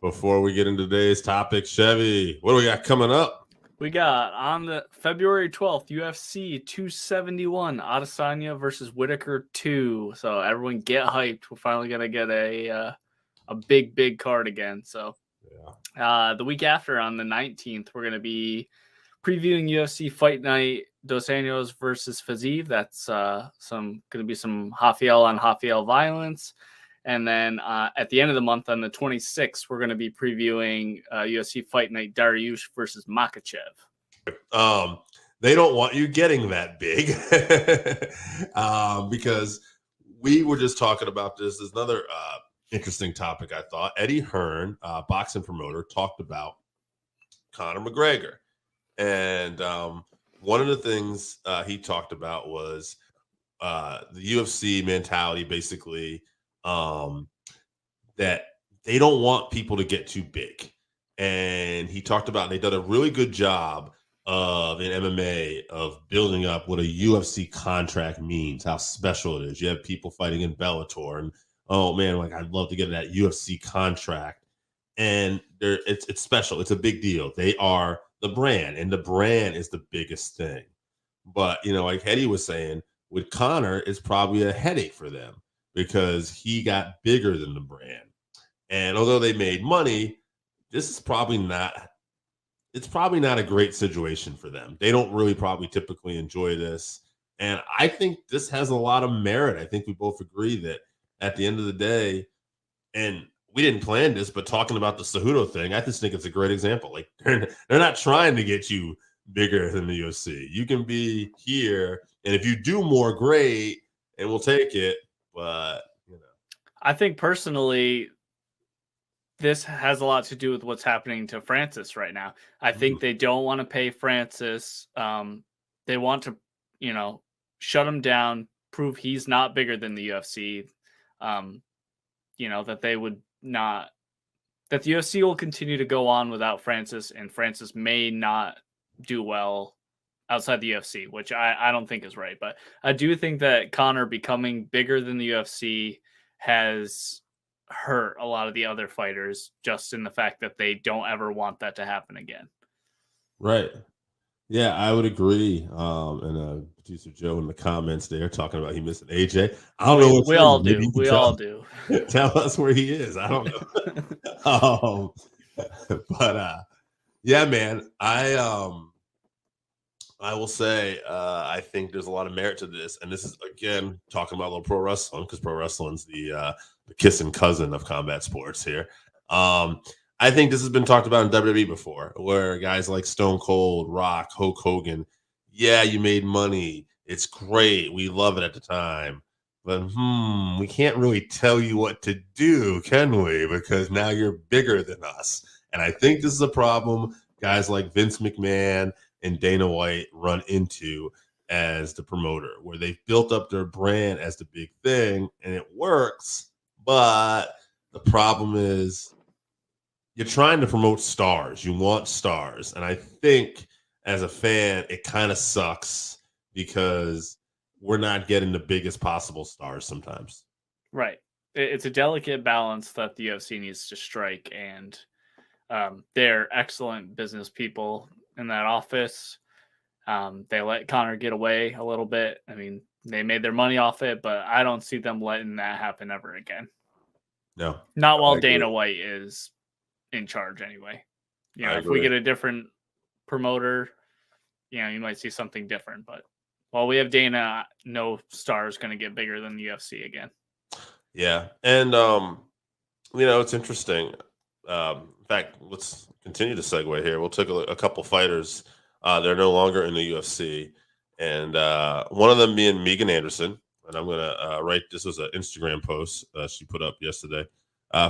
Before we get into today's topic, Chevy, what do we got coming up? We got on the February 12th, UFC 271, Adesanya versus Whitaker 2. So everyone get hyped. We're finally going to get a big card again. So the week after, on the 19th, we're going to be previewing UFC Fight Night Dos Anjos versus Fiziev. That's going to be some Rafael on Rafael violence. And then at the end of the month, on the 26th, we're going to be previewing UFC Fight Night Dariush versus Makhachev. They don't want you getting that big because we were just talking about this. There's another interesting topic, I thought. Eddie Hearn, boxing promoter, talked about Conor McGregor. And one of the things he talked about was the UFC mentality, basically, that they don't want people to get too big. And he talked about they've done a really good job of in MMA of building up what a UFC contract means, how special it is. You have people fighting in Bellator, and oh man, like I'd love to get that UFC contract. And it's special. It's a big deal. They are the brand, and the brand is the biggest thing. But like Eddie was saying, with Conor, it's probably a headache for them because he got bigger than the brand. And although they made money, this is probably not a great situation for them. They don't really probably typically enjoy this. And I think this has a lot of merit. I think we both agree that at the end of the day, and we didn't plan this, but talking about the Cejudo thing, I just think it's a great example. Like they're not trying to get you bigger than the UFC. You can be here, and if you do more, great, and we'll take it. But I think personally, this has a lot to do with what's happening to Francis right now. I think they don't want to pay Francis. They want to, shut him down, prove he's not bigger than the UFC. That they would not, that the UFC will continue to go on without Francis, and Francis may not do well outside the UFC, which I don't think is right. But I do think that Conor becoming bigger than the UFC has hurt a lot of the other fighters, just in the fact that they don't ever want that to happen again. Right. Yeah, I would agree. And producer Joe in the comments there talking about he missing AJ. I don't know. We all do. We all do. Tell us where he is. I don't know. But yeah, man, I will say I think there's a lot of merit to this, and this is again talking about a little pro wrestling because pro wrestling's the kissing cousin of combat sports here. I think this has been talked about in WWE before, where guys like Stone Cold, Rock, Hulk Hogan, yeah, you made money. It's great. We love it at the time. But we can't really tell you what to do, can we? Because now you're bigger than us. And I think this is a problem guys like Vince McMahon and Dana White run into as the promoter, where they've built up their brand as the big thing, and it works. But the problem is you're trying to promote stars. You want stars. And I think as a fan, it kind of sucks because we're not getting the biggest possible stars sometimes. Right. It's a delicate balance that the UFC needs to strike. And they're excellent business people in that office. They let Conor get away a little bit. I mean, they made their money off it, but I don't see them letting that happen ever again. No. Not while Dana White is in charge anyway. If we get a different promoter, you might see something different. But while we have Dana, no star is going to get bigger than the UFC again. Yeah. And, it's interesting. In fact, let's continue to segue here. We'll take a couple fighters. They're no longer in the UFC. And one of them being Megan Anderson. And I'm going to write, this was an Instagram post she put up yesterday.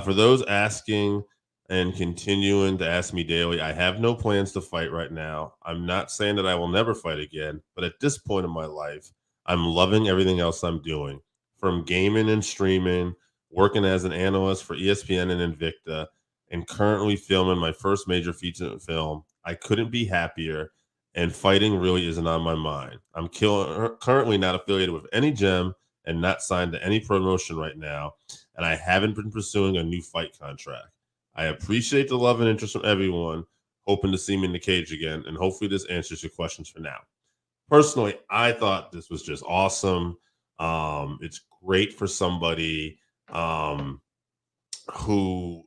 For those asking and continuing to ask me daily, I have no plans to fight right now. I'm not saying that I will never fight again, but at this point in my life, I'm loving everything else I'm doing. From gaming and streaming, working as an analyst for ESPN and Invicta, and currently filming my first major feature film. I couldn't be happier, and fighting really isn't on my mind. I'm currently not affiliated with any gym and not signed to any promotion right now, and I haven't been pursuing a new fight contract. I appreciate the love and interest from everyone. Hoping to see me in the cage again, and hopefully this answers your questions for now. Personally, I thought this was just awesome. It's great for somebody um, who,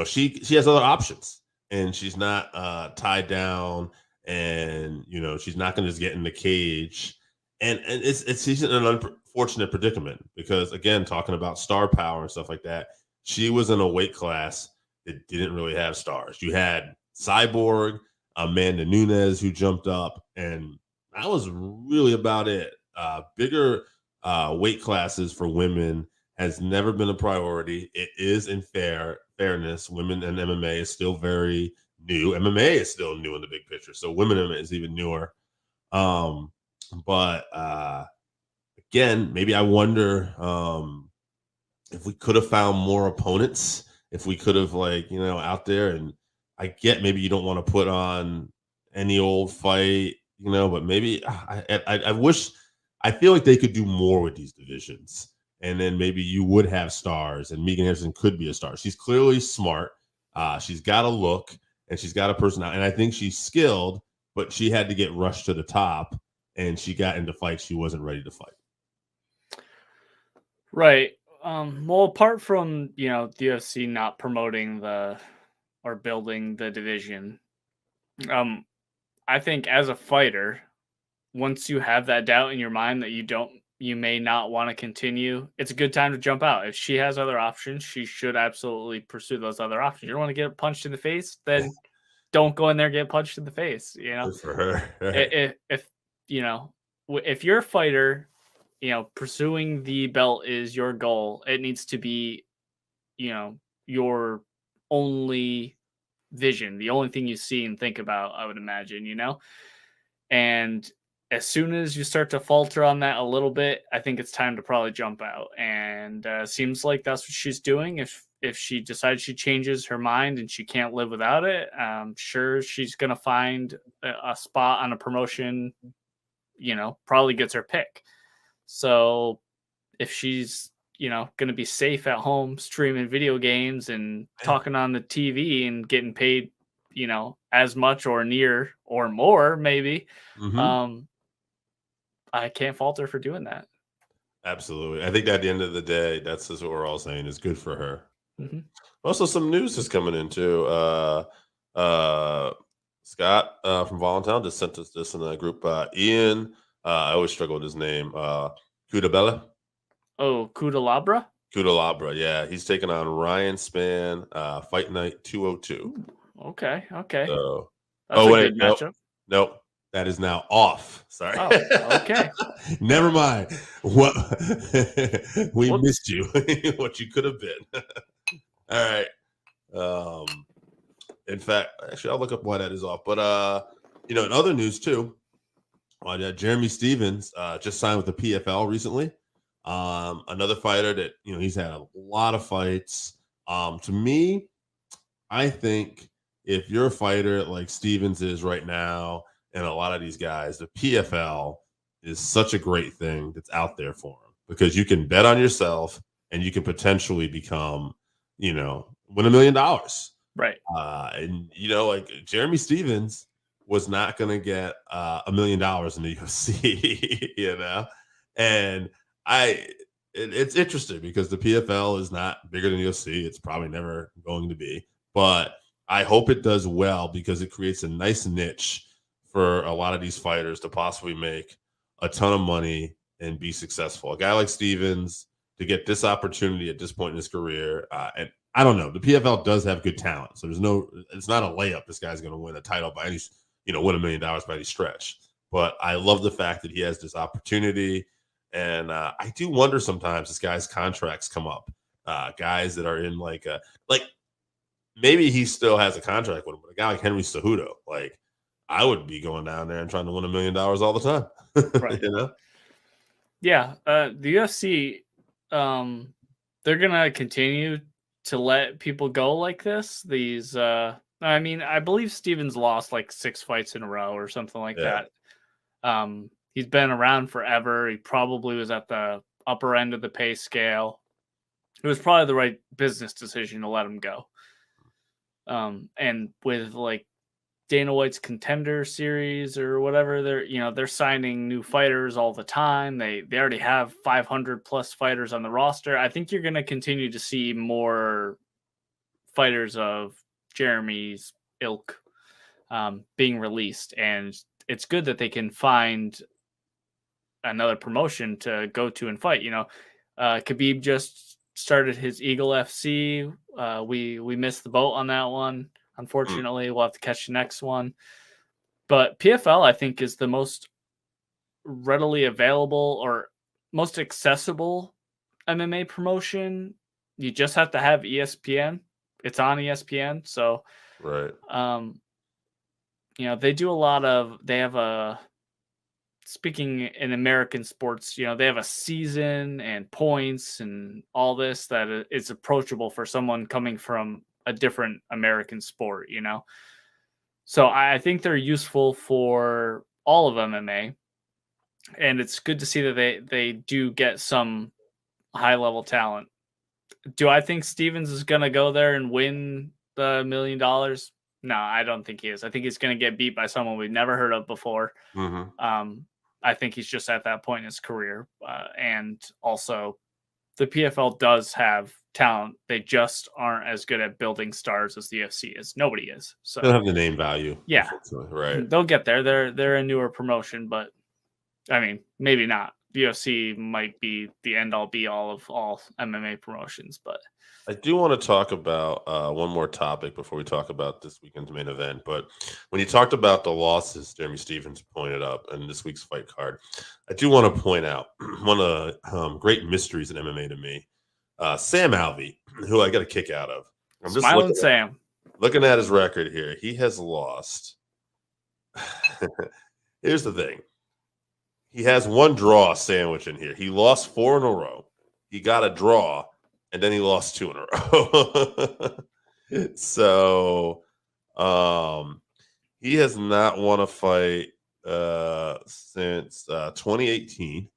she has other options, and she's not tied down, and she's not going to just get in the cage, and it's she's in an unfortunate predicament because, again, talking about star power and stuff like that, she was in a weight class that didn't really have stars. You had Cyborg, Amanda Nunes, who jumped up, and that was really about it. Bigger weight classes for women has never been a priority. It is in fairness. Women in MMA is still very new. MMA is still new in the big picture. So women MMA is even newer. But again, maybe I wonder if we could have found more opponents, if we could have out there, and I get maybe you don't want to put on any old fight, but maybe I wish, I feel like they could do more with these divisions. And then maybe you would have stars, and Megan Anderson could be a star. She's clearly smart. She's got a look, and she's got a personality. And I think she's skilled, but she had to get rushed to the top, and she got into fights she wasn't ready to fight. Right. Well, apart from, the UFC not promoting or building the division, I think as a fighter, once you have that doubt in your mind that you may not want to continue, it's a good time to jump out. If she has other options, she should absolutely pursue those other options. You don't want to get punched in the face, then don't go in there and get punched in the face. Good for her. If if you're a fighter, pursuing the belt is your goal. It needs to be, your only vision, the only thing you see and think about, I would imagine, and as soon as you start to falter on that a little bit, I think it's time to probably jump out. And seems like that's what she's doing. If she decides she changes her mind and she can't live without it, I'm sure she's gonna find a spot on a promotion. Probably gets her pick. So if she's going to be safe at home streaming video games and talking on the TV and getting paid, as much or near or more, maybe. I can't fault her for doing that. Absolutely. I think at the end of the day, that's just what we're all saying is good for her. Mm-hmm. Also, some news is coming in too. Scott from Voluntown just sent us this in the group. Ian, I always struggle with his name. Kudabella. Oh, Kudalabra? Kudalabra, yeah. He's taking on Ryan Spann, Fight Night 202. Okay. So, that's a good matchup. Nope. That is now off. Sorry. Oh, okay. Never mind. What we missed you. What you could have been. All right. In fact, actually, I'll look up why that is off. But in other news too, Jeremy Stevens just signed with the PFL recently. Another fighter that he's had a lot of fights. To me, I think if you're a fighter like Stevens is right now, and a lot of these guys, the PFL is such a great thing that's out there for them because you can bet on yourself and you can potentially become, win $1 million. Right. And like Jeremy Stevens was not going to get $1 million in the UFC, and it's interesting because the PFL is not bigger than the UFC. It's probably never going to be, but I hope it does well because it creates a nice niche for a lot of these fighters to possibly make a ton of money and be successful. A guy like Stevens to get this opportunity at this point in his career, and I don't know, the PFL does have good talent, so it's not a layup. This guy's going to win a title by any, win $1 million by any stretch. But I love the fact that he has this opportunity, and I do wonder sometimes this guy's contracts come up, guys that are in like maybe he still has a contract with him, but a guy like Henry Cejudo, like I would be going down there and trying to win $1 million all the time. Right. Yeah. The UFC, they're gonna continue to let people go like this. These, I believe Stevens lost like 6 fights in a row or something like that. He's been around forever. He probably was at the upper end of the pay scale. It was probably the right business decision to let him go. And with like Dana White's Contender Series or whatever, they're signing new fighters all the time. They already have 500 plus fighters on the roster. I think you're going to continue to see more fighters of Jeremy's ilk being released, and it's good that they can find another promotion to go to and fight. Khabib just started his Eagle FC. We missed the boat on that one. Unfortunately, we'll have to catch the next one. But PFL, I think, is the most readily available or most accessible MMA promotion. You just have to have ESPN. It's on ESPN. So, right. They do a lot of, they have a, speaking in American sports, they have a season and points and all this that is approachable for someone coming from a different American sport, So I think they're useful for all of MMA. And it's good to see that they do get some high level talent. Do I think Stevens is going to go there and win the $1 million? No, I don't think he is. I think he's going to get beat by someone we've never heard of before. I think he's just at that point in his career. And also, the PFL does have talent. They just aren't as good at building stars as the UFC is. Nobody is. So they don't have the name value. Yeah, right. They'll get there. They're a newer promotion, but I mean, maybe not. The UFC might be the end all be all of all MMA promotions, but I do want to talk about one more topic before we talk about this weekend's main event. But when you talked about the losses Jeremy Stevens pointed up in this week's fight card, I do want to point out one of the great mysteries in MMA to me, Sam Alvey, who I got a kick out of. I'm just Smiling Sam. Looking at his record here, he has lost. Here's the thing. He has one draw sandwich in here. He lost 4 in a row. He got a draw. And then he lost 2 in a row. So he has not won a fight since 2018.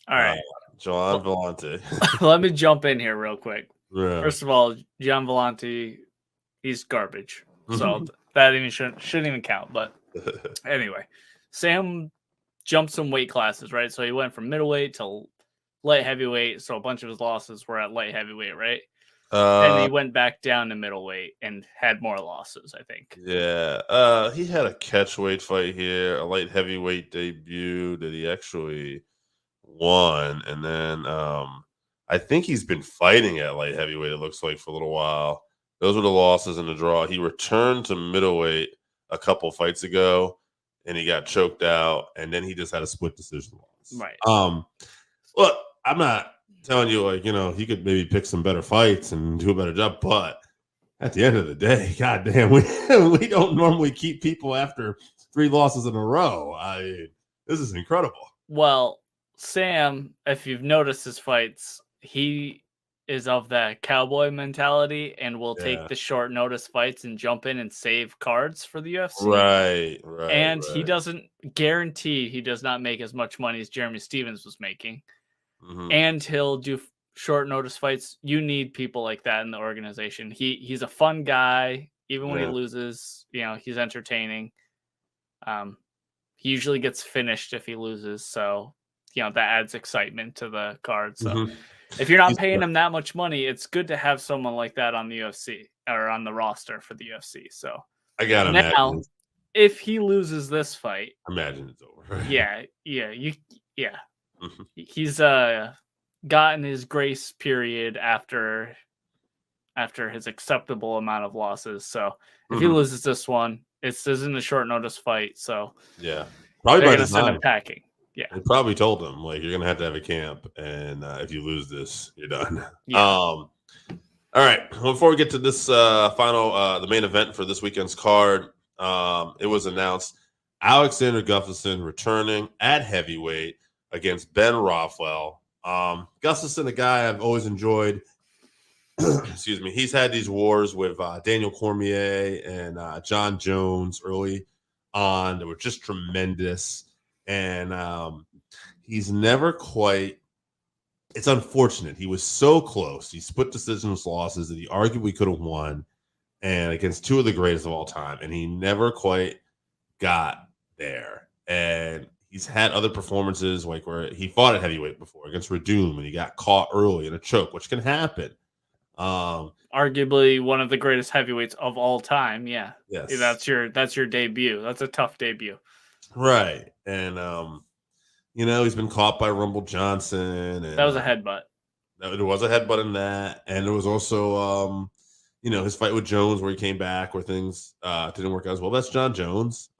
All right. John Vellante. Let me jump in here real quick. Yeah. First of all, John Vellante, he's garbage. So that even shouldn't even count. But anyway, Sam jumped some weight classes, right? So he went from middleweight to light heavyweight, so a bunch of his losses were at light heavyweight, right? And he went back down to middleweight and had more losses, I think. Yeah. He had a catchweight fight here, a light heavyweight debut that he actually won. And then I think he's been fighting at light heavyweight, it looks like, for a little while. Those were the losses in the draw. He returned to middleweight a couple fights ago, and he got choked out, and then he just had a split decision loss. Right. Look, I'm not telling you, he could maybe pick some better fights and do a better job, but at the end of the day, goddamn, we don't normally keep people after 3 losses in a row. This is incredible. Well, Sam, if you've noticed his fights, he is of that cowboy mentality and will take the short notice fights and jump in and save cards for the UFC. Right. And he doesn't guarantee he does not make as much money as Jeremy Stevens was making. And he'll do short notice fights. You need people like that in the organization. He's a fun guy. Even when he loses, he's entertaining. He usually gets finished if he loses. So, that adds excitement to the card. So if you're not paying him that much money, it's good to have someone like that on the UFC or on the roster for the UFC. So I got to imagine if he loses this fight, imagine it's over. Yeah. He's gotten his grace period after his acceptable amount of losses. So if he loses this one, this isn't a short notice fight. So probably they're gonna send him packing. Yeah, they probably told him you're gonna have to have a camp, and if you lose this, you're done. Yeah. All right. Before we get to this final, the main event for this weekend's card, it was announced Alexander Gustafsson returning at heavyweight against Ben Rothwell. Gustafsson, a guy I've always enjoyed. Excuse me. He's had these wars with Daniel Cormier and John Jones early on that were just tremendous. And he's never quite – it's unfortunate. He was so close. He split decisions losses that he arguably could have won. and against two of the greatest of all time, and he never quite got there. And he's had other performances like where he fought at heavyweight before against Radum, and he got caught early in a choke, which can happen. Arguably one of the greatest heavyweights of all time. Yeah. Yes. That's your debut. That's a tough debut. Right. And he's been caught by Rumble Johnson, and That was a headbutt. there was a headbutt in that, and there was also his fight with Jones where he came back where things didn't work out as well. That's John Jones.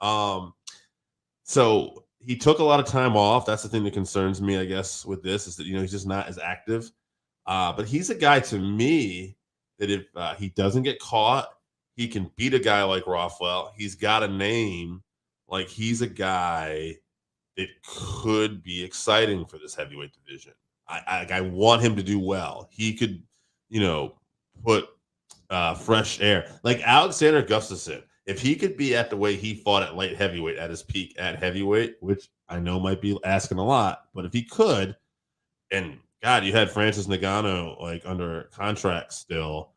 So he took a lot of time off. That's the thing that concerns me, I guess, with this is that he's just not as active. But he's a guy to me that if he doesn't get caught, he can beat a guy like Rothwell. He's got a name. Like, he's a guy that could be exciting for this heavyweight division. I want him to do well. He could, put fresh air. Like Alexander Gustafsson, if he could be at the way he fought at light heavyweight at his peak at heavyweight, which I know might be asking a lot, but if he could, and God, you had Francis Ngannou like under contract still.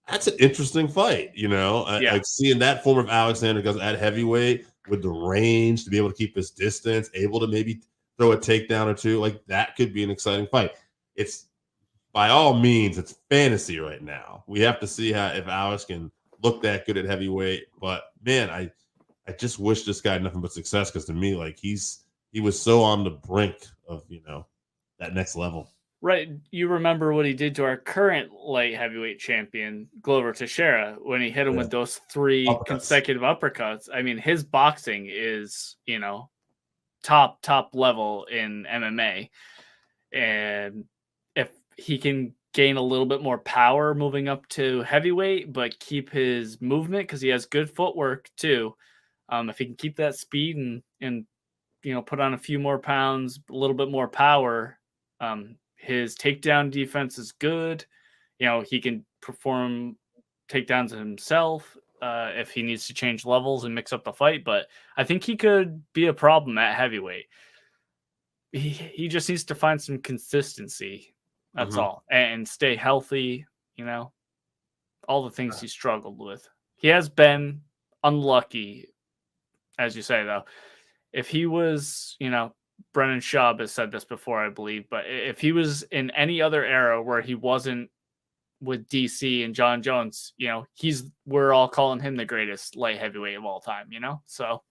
That's an interesting fight, Like seeing that form of Alexander Gustafsson at heavyweight with the range to be able to keep his distance, able to maybe throw a takedown or two, like that could be an exciting fight. It's by all means, it's fantasy right now. We have to see if Alex can look that good at heavyweight. But man, I just wish this guy had nothing but success because to me, like he was so on the brink of that next level. Right. You remember what he did to our current light heavyweight champion, Glover Teixeira, when he hit him with those 3 consecutive uppercuts. I mean, his boxing is, top level in MMA. And if he can gain a little bit more power moving up to heavyweight, but keep his movement because he has good footwork too. If he can keep that speed and put on a few more pounds, a little bit more power, his takedown defense is good. He can perform takedowns himself if he needs to change levels and mix up the fight. But I think he could be a problem at heavyweight. He just needs to find some consistency. That's all. And stay healthy, all the things he struggled with. He has been unlucky, as you say, though. If he was, Brennan Schaub has said this before, I believe, but if he was in any other era where he wasn't with DC and John Jones, we're all calling him the greatest light heavyweight of all time, So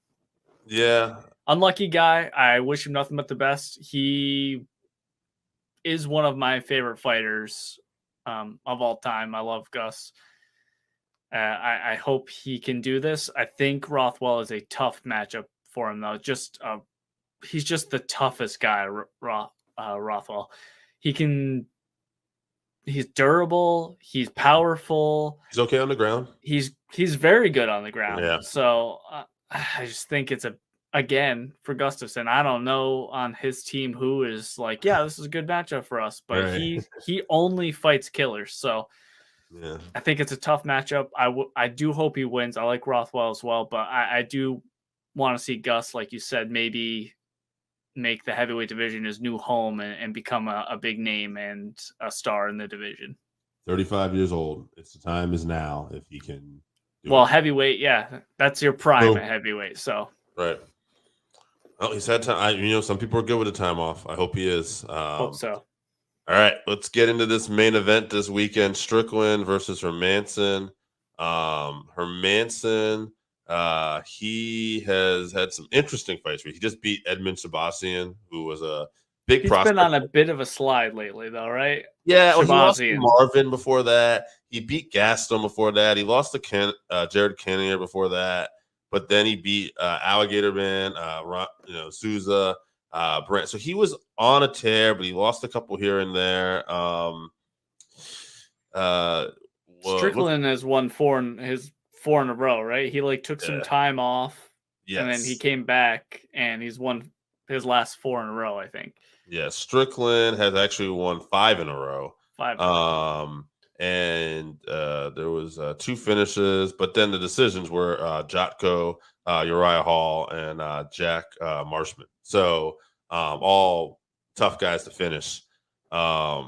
yeah, unlucky guy. I wish him nothing but the best. He is one of my favorite fighters of all time. I love Gus. I hope he can do this. I think Rothwell is a tough matchup for him, though. He's just the toughest guy, Rothwell. He's durable. He's powerful. He's okay on the ground. He's very good on the ground. Yeah. So I just think it's again for Gustafsson. I don't know on his team who is like, yeah, this is a good matchup for us, but right. he only fights killers. So yeah, I think it's a tough matchup. I do hope he wins. I like Rothwell as well, but I do want to see Gus, like you said, maybe make the heavyweight division his new home and become a big name and a star in the division. 35 years old. The time is now if he can. Heavyweight, yeah, that's your prime at heavyweight. So right. Well, he's had time. Some people are good with the time off. I hope he is. Hope so. All right, let's get into this main event this weekend: Strickland versus Hermansson. Hermansson. He has had some interesting fights. He just beat Edmund Sebastian, who was a big prospect. He's been on a bit of a slide lately, though, right? Yeah, he lost to Marvin before that. He beat Gaston before that. He lost to Jared Cannonier before that. But then he beat Alligator Man, Souza, Brent. So he was on a tear, but he lost a couple here and there. Strickland has won four in a row, right? He took some time off, and then he came back, and he's won his last 4 in a row, I think. Yeah, Strickland has actually won 5 in a row. 5. And there was 2 finishes, but then the decisions were Jotko, Uriah Hall, and Jack Marshman. So all tough guys to finish. Right,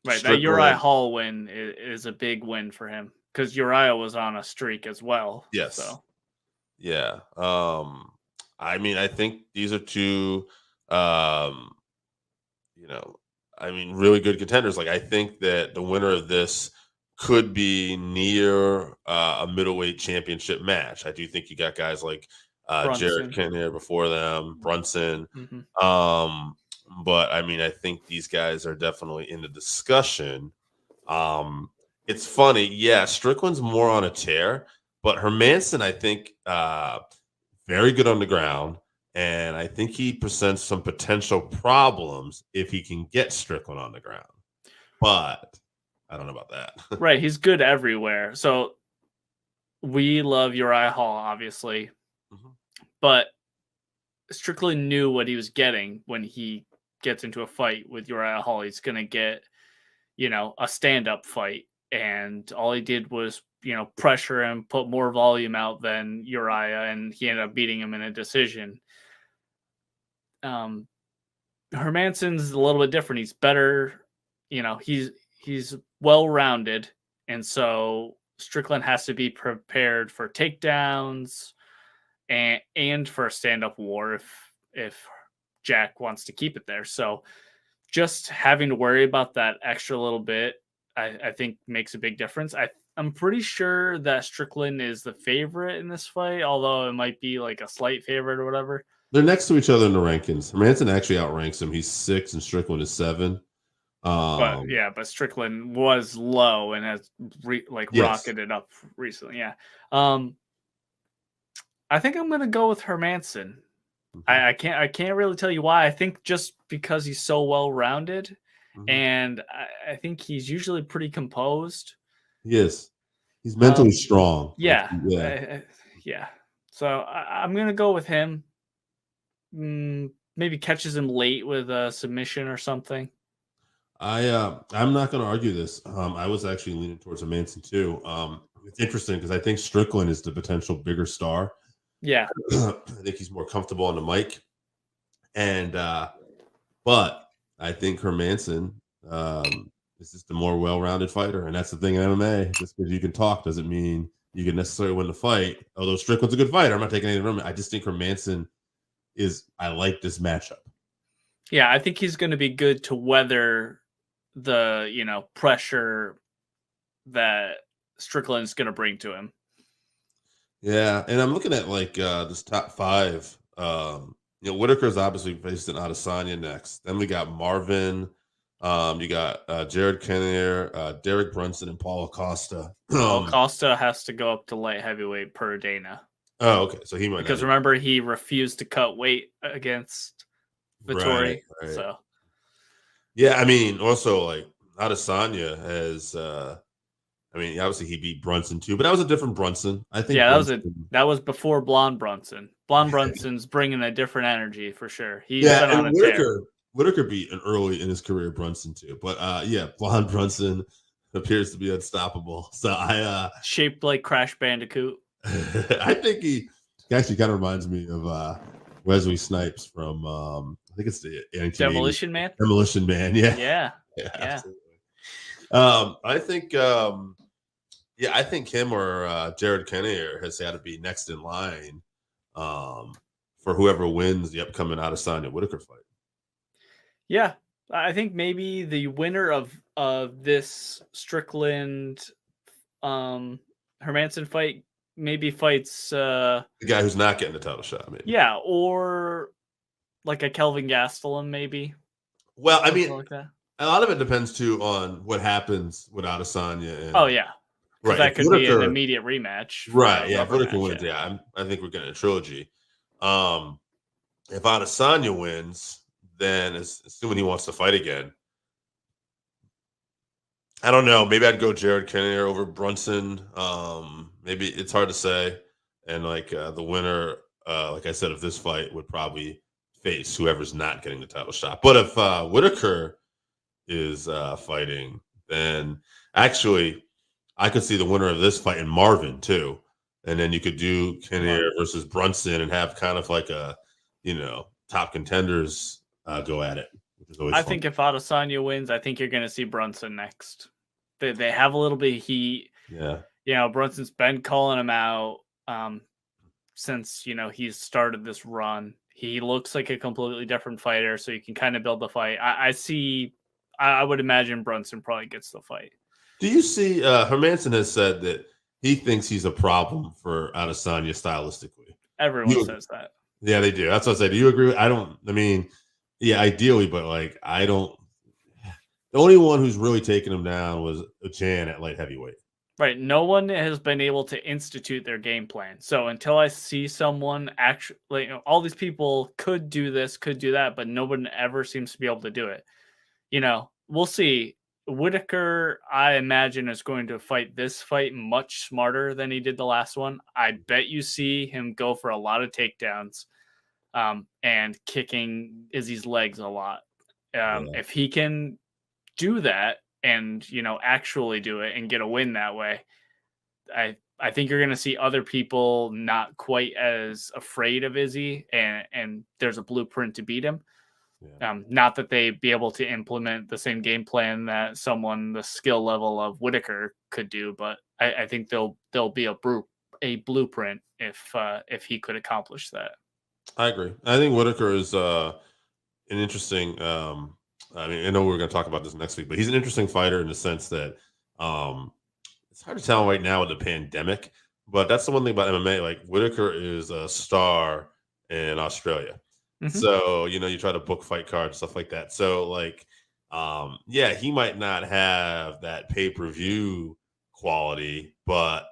that Uriah Hall win is a big win for him. because Uriah was on a streak as well. Yes. So Yeah. I mean, I think these are two, um, really good contenders. Like, I think that the winner of this could be near a middleweight championship match. I do think you got guys like Jared Brunson. Kinnear before them, Brunson. Mm-hmm. But I mean, I think these guys are definitely in the discussion. It's funny, yeah. Strickland's more on a tear, but Hermanson, I think, very good on the ground, and I think he presents some potential problems if he can get Strickland on the ground. But I don't know about that. Right, he's good everywhere. So we love Uriah Hall, obviously, but Strickland knew what he was getting when he gets into a fight with Uriah Hall. He's going to get, a stand-up fight, and all he did was, pressure him, put more volume out than Uriah, and he ended up beating him in a decision. Hermanson's a little bit different. He's better, he's well-rounded, and so Strickland has to be prepared for takedowns and for a stand-up war if Jack wants to keep it there. So just having to worry about that extra little bit, I think makes a big difference. I'm pretty sure that Strickland is the favorite in this fight, although it might be like a slight favorite or whatever. They're next to each other in the rankings. Hermanson actually outranks him. He's 6 and Strickland is 7. But Strickland was low and has rocketed up recently. Yeah. I think I'm gonna go with Hermanson. I can't really tell you why. I think just because he's so well rounded, and I think he's usually pretty composed. He is. He's mentally strong. Yeah, yeah. So I'm gonna go with him. Maybe catches him late with a submission or something. I'm not going to argue this. I was actually leaning towards Hermanson too. It's interesting because I think Strickland is the potential bigger star. Yeah. I think he's more comfortable on the mic. And but I think Hermanson is just a more well-rounded fighter. And that's the thing in MMA. Just because you can talk doesn't mean you can necessarily win the fight. Although Strickland's a good fighter. I'm not taking anything from him. I just think Hermanson I like this matchup. Yeah, I think he's going to be good to weather the, pressure that Strickland's going to bring to him. Yeah, and I'm looking at this top 5. Whitaker's obviously faced in Adesanya next. Then we got Marvin. You got Jared Kinnear, Derek Brunson, and Paul Acosta. Paul Acosta has to go up to light heavyweight per Dana. Oh, okay. So he might because remember he refused to cut weight against Vittori. Right. So yeah, I mean, also like Adesanya has. Obviously he beat Brunson too, but that was a different Brunson. I think. Yeah, that was before Blonde Brunson. Blonde Brunson's bringing a different energy for sure. He's been on a tear. Whitaker beat an early in his career Brunson too, but Blonde Brunson appears to be unstoppable. So shaped like Crash Bandicoot. I think he actually kind of reminds me of Wesley Snipes from I think it's the Demolition Man. Demolition Man, yeah. Absolutely. I think him or Jared Kinnear has got to be next in line for whoever wins the upcoming Adesanya Whitaker fight. Yeah, I think maybe the winner of this Strickland Hermanson fight maybe fights the guy who's not getting the title shot, maybe. Yeah, or like a Kelvin Gastelum, maybe. Well, I mean, like that. A lot of it depends too on what happens with Adesanya. Oh yeah, right. That could be an immediate rematch. Right. Yeah. If Whitaker wins, I think we're getting a trilogy. If Adesanya wins, then assuming he wants to fight again, I don't know. Maybe I'd go Jared Kinnear over Brunson. Maybe it's hard to say. And the winner, like I said, of this fight would probably face whoever's not getting the title shot. But if Whitaker is fighting, then actually I could see the winner of this fight in Marvin too. And then you could do Kinnear versus Brunson and have kind of like a, top contenders go at it. Which is always fun. Think if Adesanya wins, I think you're going to see Brunson next. They have a little bit of heat. Yeah. Brunson's been calling him out since, he's started this run. He looks like a completely different fighter, so you can kind of build the fight. I would imagine Brunson probably gets the fight. Do you see Hermanson has said that he thinks he's a problem for Adesanya stylistically? Everyone You, says that. yeah, they do. That's what I say. Do you agree? Yeah, ideally, but I don't. The only one who's really taken him down was Chan at light heavyweight. Right. No one has been able to institute their game plan. So until I see someone actually, all these people could do this, could do that, but no one ever seems to be able to do it. We'll see. Whitaker, I imagine, is going to fight this fight much smarter than he did the last one. I bet you see him go for a lot of takedowns and kicking Izzy's legs a lot. If he can do that and, actually do it and get a win that way, I think you're going to see other people not quite as afraid of Izzy, and there's a blueprint to beat him. Yeah. Not that they'd be able to implement the same game plan that someone the skill level of Whitaker could do, but I think there'll be a blueprint if he could accomplish that. I agree. I think Whitaker is an interesting. I know we're going to talk about this next week, but he's an interesting fighter in the sense that it's hard to tell right now with the pandemic. But that's the one thing about MMA. Like Whitaker is a star in Australia. Mm-hmm. So, you try to book fight cards, stuff like that. So, he might not have that pay-per-view quality, but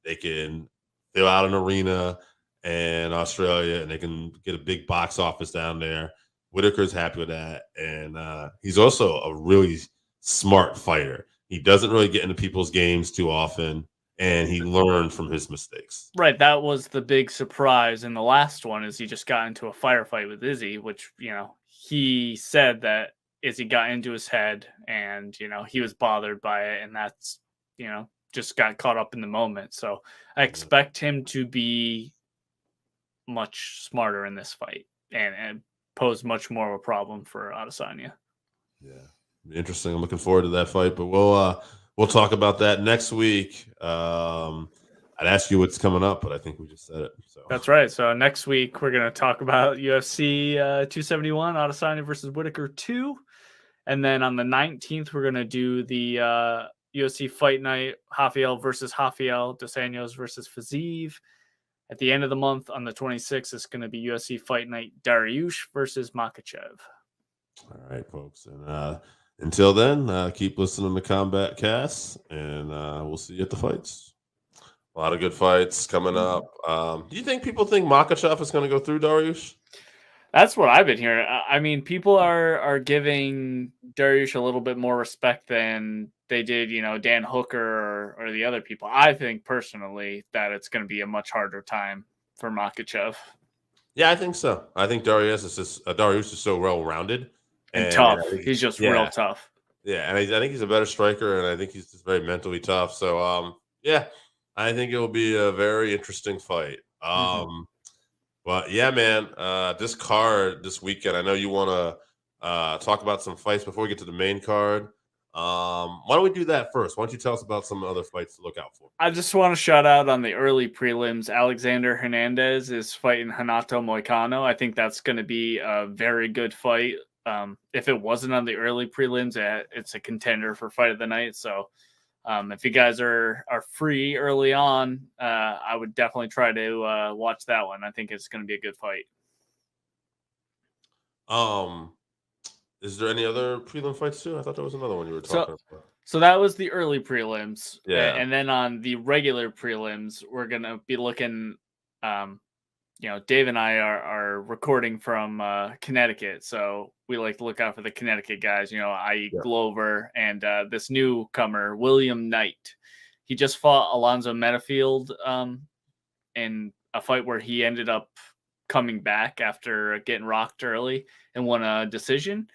they can fill out an arena in Australia and they can get a big box office down there. Whitaker's happy with that. And he's also a really smart fighter. He doesn't really get into people's games too often. And he learned from his mistakes. Right. That was the big surprise in the last one is he just got into a firefight with Izzy, which, he said that Izzy got into his head and, he was bothered by it. And that's, just got caught up in the moment. So I expect him to be much smarter in this fight and pose much more of a problem for Adesanya. Yeah. Interesting. I'm looking forward to that fight, but we'll talk about that next week. I'd ask you what's coming up, but I think we just said it. So that's right. So next week we're going to talk about UFC 271, Adesanya versus Whitaker 2. And then on the 19th, we're going to do the UFC Fight Night, Rafael versus Rafael, Dos Anjos versus Fiziev. At the end of the month, on the 26th, it's going to be UFC Fight Night, Dariush versus Makhachev. All right, folks. And until then, keep listening to Combat Cast, and we'll see you at the fights. A lot of good fights coming up. Do you think people think Makhachev is going to go through Dariush? That's what I've been hearing. I mean, people are giving Dariush a little bit more respect than they did, Dan Hooker or the other people. I think personally that it's going to be a much harder time for Makhachev. Yeah, I think so. I think Dariush is so well-rounded. And tough. He's just real tough. Yeah, and I think he's a better striker, and I think he's just very mentally tough. So, I think it will be a very interesting fight. But yeah, man, this card this weekend, I know you want to talk about some fights before we get to the main card. Why don't we do that first? Why don't you tell us about some other fights to look out for? I just want to shout out on the early prelims. Alexander Hernandez is fighting Renato Moicano. I think that's going to be a very good fight. If it wasn't on the early prelims, it's a contender for fight of the night. So if you guys are free early on, I would definitely try to watch that one. I think it's going to be a good fight. Is there any other prelim fights too? I thought there was another one you were talking about. So that was the early prelims. Yeah. And then on the regular prelims, we're going to be looking, Dave and I are recording from Connecticut. So we like to look out for the Connecticut guys, i.e. Glover and this newcomer, William Knight. He just fought Alonzo Metafield in a fight where he ended up coming back after getting rocked early and won a decision.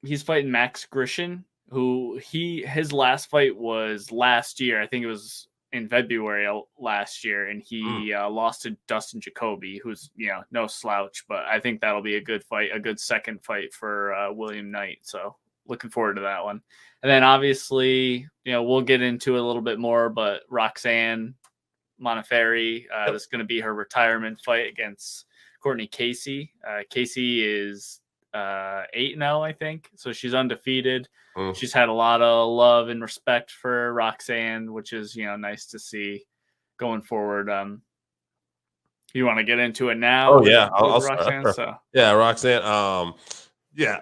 He's fighting Max Grishin, who his last fight was last year. I think it was in February last year, and he lost to Dustin Jacoby, who's no slouch. But I think that'll be a good fight, a good second fight for William Knight. So looking forward to that one. And then obviously, we'll get into it a little bit more, but Roxanne Modafferi, this is going to be her retirement fight against Courtney Casey. Casey is 8-0, I think. So she's undefeated. She's had a lot of love and respect for Roxanne, which is, nice to see going forward. You want to get into it now? Oh, yeah. I'll Roxanne. So. Yeah, Roxanne.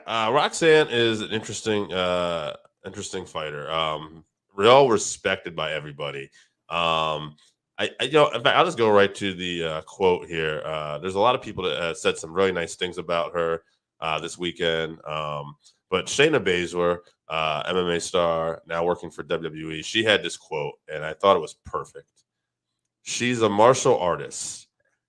Roxanne is an interesting fighter. Real respected by everybody. In fact, I'll just go right to the quote here. There's a lot of people that said some really nice things about her this weekend. But Shayna Baszler, MMA star, now working for WWE, she had this quote, and I thought it was perfect. She's a martial artist,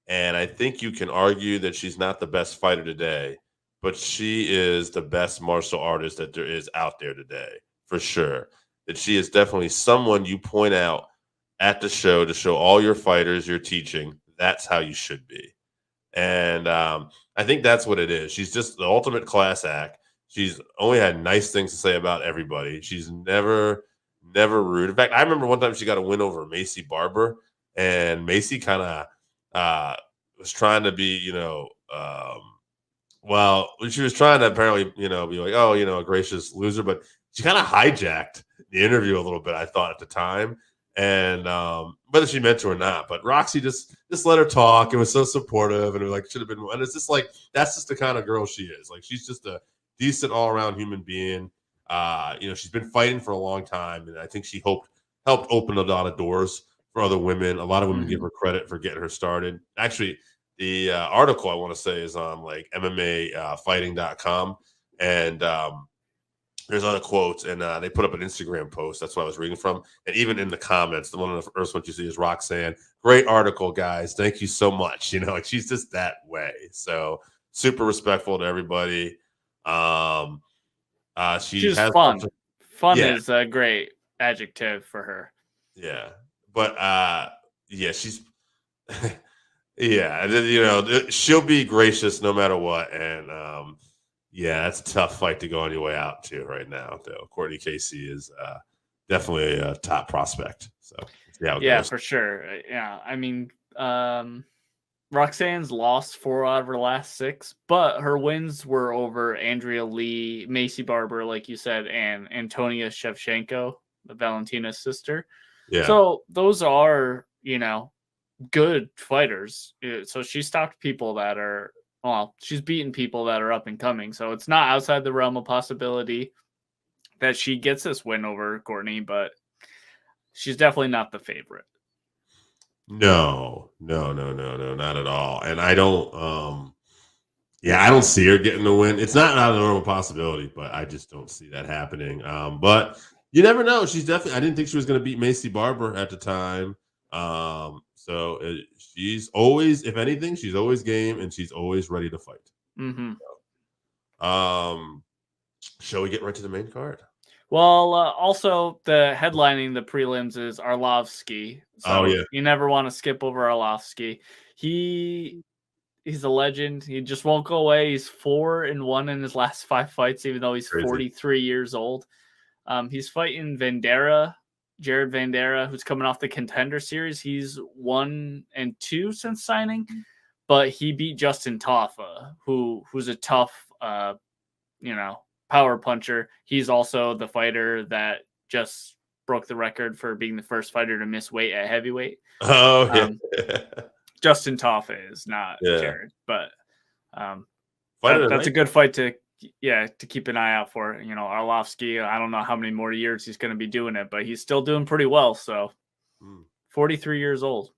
and I think you can argue that she's not the best fighter today, but she is the best martial artist that there is out there today, for sure. That she is definitely someone you point out at the show to show all your fighters you're teaching. That's how you should be. And I think that's what it is. She's just the ultimate class act. She's only had nice things to say about everybody. She's never rude. In fact, I remember one time she got a win over Macy Barber, and Macy kind of was trying to be, she was trying to apparently, be like, a gracious loser, but she kind of hijacked the interview a little bit, I thought, at the time. And whether she meant to or not, but Roxy just let her talk. It was so supportive, and it was like should have been. And it's just like that's just the kind of girl she is. Like she's just a decent all around human being. She's been fighting for a long time, and I think she helped open a lot of doors for other women. A lot of women give her credit for getting her started. Actually, the article I want to say is on like MMAfighting.com, and there's other quotes, and they put up an Instagram post. That's what I was reading from. And even in the comments, the one of the first ones you see is Roxanne. Great article, guys. Thank you so much. She's just that way. So super respectful to everybody. She's fun. Fun is a great adjective for her. Yeah. But she's she'll be gracious no matter what. And that's a tough fight to go on your way out to right now, though. Courtney Casey is definitely a top prospect. So for sure. Yeah, I mean, Roxanne's lost 4 out of her last 6, but her wins were over Andrea Lee, Macy Barber, like you said, and Antonia Shevchenko, Valentina's sister. Yeah. So those are, good fighters. So she stopped people that are. Well, she's beaten people that are up and coming, so it's not outside the realm of possibility that she gets this win over Courtney, but she's definitely not the favorite. No, not at all. And I don't, I don't see her getting the win. It's not out of the normal possibility, but I just don't see that happening. But you never know. She's definitely. I didn't think she was going to beat Macy Barber at the time. So she's always, if anything, she's always game and she's always ready to fight. Mm-hmm. So, shall we get right to the main card? Well, also the headlining the prelims is Arlovsky. So you never want to skip over Arlovsky. He's a legend. He just won't go away. He's 4-1 in his last 5 fights, even though he's 43 years old. He's fighting Jared Vandera, who's coming off the Contender Series. He's 1-2 since signing, but he beat Justin Taffa, who's a tough, power puncher. He's also the fighter that just broke the record for being the first fighter to miss weight at heavyweight. Oh, yeah. Justin Taffa is not Jared, but that's a good fight to keep an eye out for. Arlovsky, I don't know how many more years he's going to be doing it, but he's still doing pretty well. So 43 years old.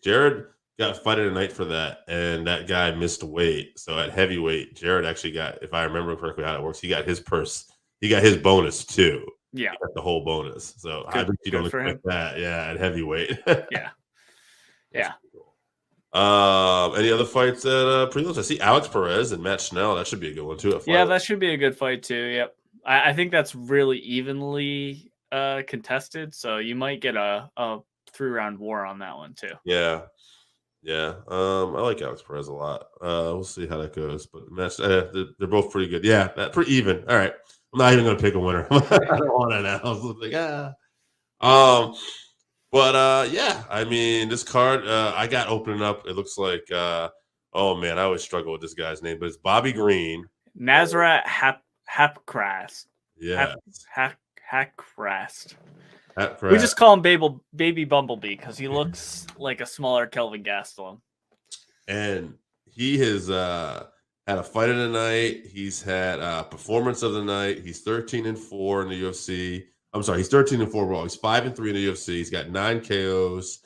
Jared got fight of the night for that, and that guy missed weight. So at heavyweight, Jared actually got, if I remember correctly how it works, he got his purse. He got his bonus too. Yeah. He got the whole bonus. So I think you don't expect that. Yeah, at heavyweight. Yeah. Yeah. Any other fights at prelims? I see Alex Perez and Matt Schnell. That should be a good one too. That should be a good fight too. Yep. I think that's really evenly contested, so you might get a 3-round war on that one too. Yeah. I like Alex Perez a lot. We'll see how that goes, but Matt, they're both pretty good. Yeah, pretty even. All right. I'm not even gonna pick a winner. I don't want to now. I was like, yeah. I mean, this card I got opening up. It looks like oh man, I always struggle with this guy's name, but it's Bobby Green. Nazrat Hapcrast. Yeah. Hackrast. Hapcrast. We just call him Baby Bumblebee because he looks like a smaller Kelvin Gastelum. And he has had a fight of the night. He's had a performance of the night. He's 13-4 in the UFC. I'm sorry, he's 13-4 overall. He's 5-3 in the UFC. He's got 9 KOs.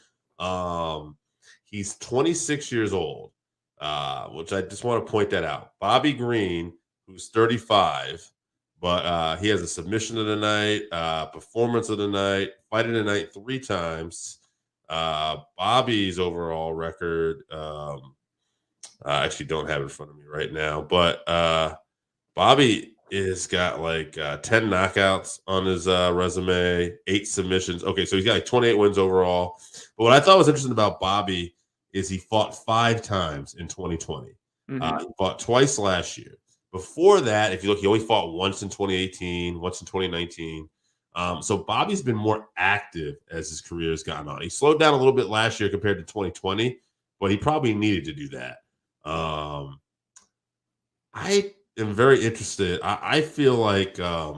He's 26 years old, which I just want to point that out. Bobby Green, who's 35, but he has a submission of the night, performance of the night, fight of the night 3 times. Bobby's overall record, I actually don't have it in front of me right now, but Bobby has got like 10 knockouts on his resume, 8 submissions. Okay, so he's got like 28 wins overall. But what I thought was interesting about Bobby is he fought 5 times in 2020. He fought twice last year. Before that, if you look, he only fought once in 2018, once in 2019. So Bobby's been more active as his career has gotten on. He slowed down a little bit last year compared to 2020, but he probably needed to do that. I am very interested. I feel like I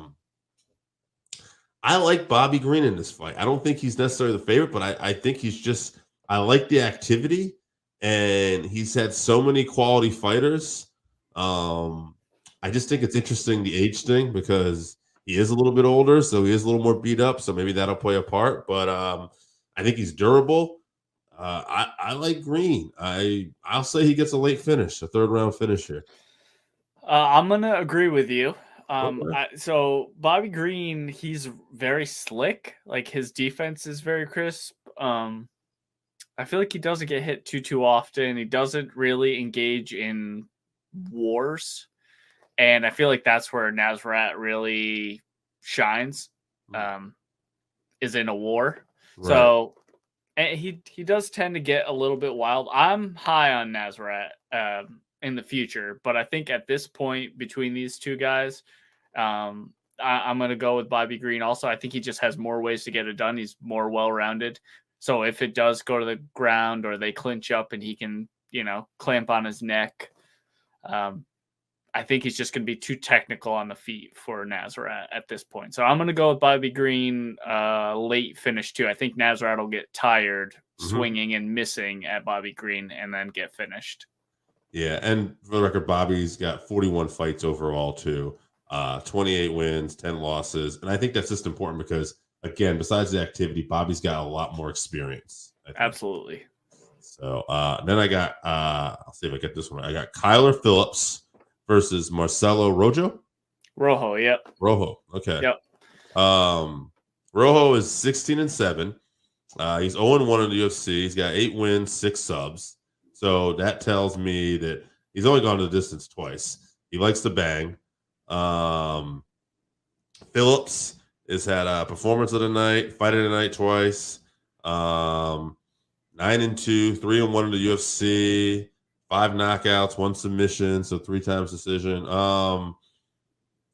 like Bobby Green in this fight. I don't think he's necessarily the favorite, but I think he's just I like the activity, and he's had so many quality fighters. I just think it's interesting the age thing because he is a little bit older, so he is a little more beat up. So maybe that'll play a part. But I think he's durable. I like Green. I'll say he gets a late finish, a 3rd round finish here. I'm gonna agree with you. Okay. So Bobby Green, he's very slick. Like his defense is very crisp. I feel like he doesn't get hit too often. He doesn't really engage in wars, and I feel like that's where Nazrat really shines. Is in a war. Right. So. And he does tend to get a little bit wild. I'm high on Nazrat in the future, but I think at this point between these two guys, I'm going to go with Bobby Green. Also, I think he just has more ways to get it done. He's more well-rounded. So if it does go to the ground or they clinch up and he can, clamp on his neck, I think he's just going to be too technical on the feet for Nazrat at this point. So I'm going to go with Bobby Green, late finish too. I think Nazrat will get tired swinging and missing at Bobby Green and then get finished. Yeah, and for the record, Bobby's got 41 fights overall too, 28 wins, 10 losses. And I think that's just important because, again, besides the activity, Bobby's got a lot more experience. Absolutely. So then I got, I'll see if I get this one. I got Kyler Phillips versus Marcelo Rojo. Yep. Rojo, okay. Yep. Rojo is 16-7. He's 0-1 in the UFC. He's got 8 wins, 6 subs. So that tells me that he's only gone to the distance twice. He likes to bang. Phillips has had a performance of the night, fight of the night twice. 9-2, 3-1 in the UFC. 5 knockouts, 1 submission, so 3 times decision.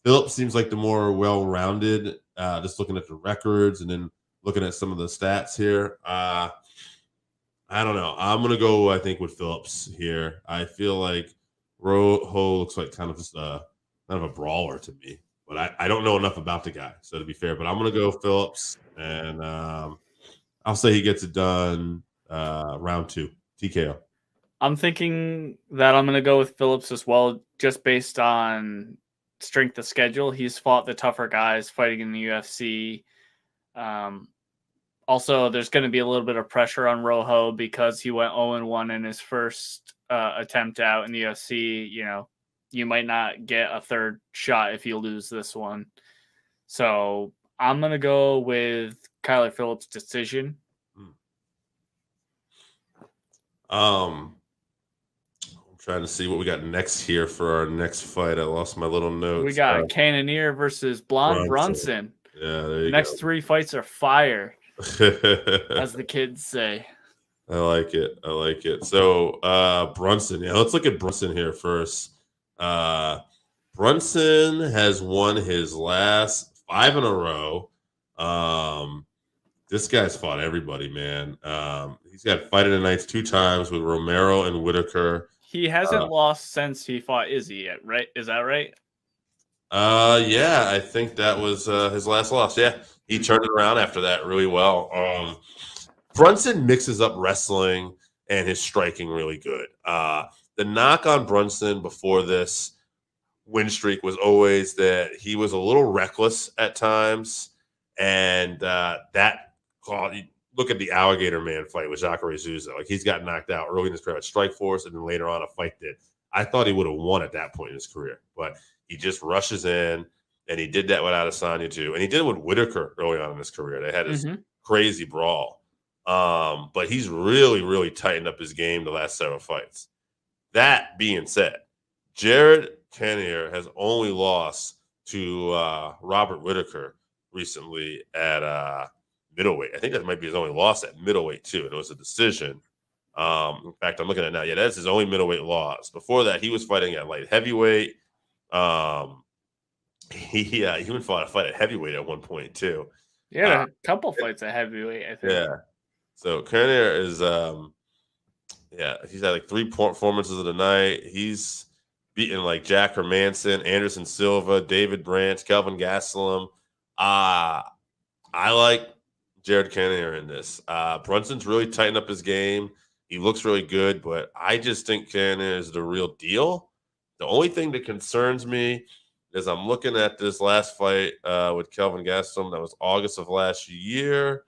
Phillips seems like the more well-rounded, just looking at the records and then looking at some of the stats here. I don't know. I'm going to go, I think, with Phillips here. I feel like Rojo looks like kind of just kind of a brawler to me, but I don't know enough about the guy, so to be fair. But I'm going to go Phillips, and I'll say he gets it done round 2, TKO. I'm thinking that I'm going to go with Phillips as well, just based on strength of schedule. He's fought the tougher guys fighting in the UFC. Also, there's going to be a little bit of pressure on Rojo because he went 0-1 in his first attempt out in the UFC. You might not get a 3rd shot if you lose this one. So I'm going to go with Kyler Phillips' decision. I'm trying to see what we got next here for our next fight. I lost my little notes. We got Cannonier versus Brunson. Yeah, there you go. Next 3 fights are fire, as the kids say. I like it. So Brunson, let's look at Brunson here first. Brunson has won his last 5 in a row. This guy's fought everybody, man. He's got fight of the nights 2 times with Romero and Whitaker. He hasn't lost since he fought Izzy yet, right? Is that right? Yeah, I think that was his last loss. Yeah, he turned it around after that really well. Brunson mixes up wrestling and his striking really good. The knock on Brunson before this win streak was always that he was a little reckless at times, and that look at the Alligator Man fight with Jacare Souza. Like, he's got knocked out early in his career at Strikeforce, and then later on a fight that I thought he would have won at that point in his career, but he just rushes in, and he did that with Adesanya too, and he did it with Whitaker early on in his career. They had this crazy brawl, but he's really, really tightened up his game the last several fights. That being said, Jared Cannonier has only lost to Robert Whitaker recently at middleweight. I think that might be his only loss at middleweight too, and it was a decision. In fact, I'm looking at it now. Yeah, that's his only middleweight loss. Before that, he was fighting at light heavyweight. He even fought a fight at heavyweight at one point too. Yeah, a couple fights at heavyweight, I think. Yeah. So Cannonier is he's had like 3 performances of the night. He's beaten like Jack Hermanson, Anderson Silva, David Branch, Kelvin Gastelum. I like Jared Cannonier in this. Brunson's really tightened up his game. He looks really good, but I just think Cannonier is the real deal. The only thing that concerns me is I'm looking at this last fight with Kelvin Gastelum. That was August of last year.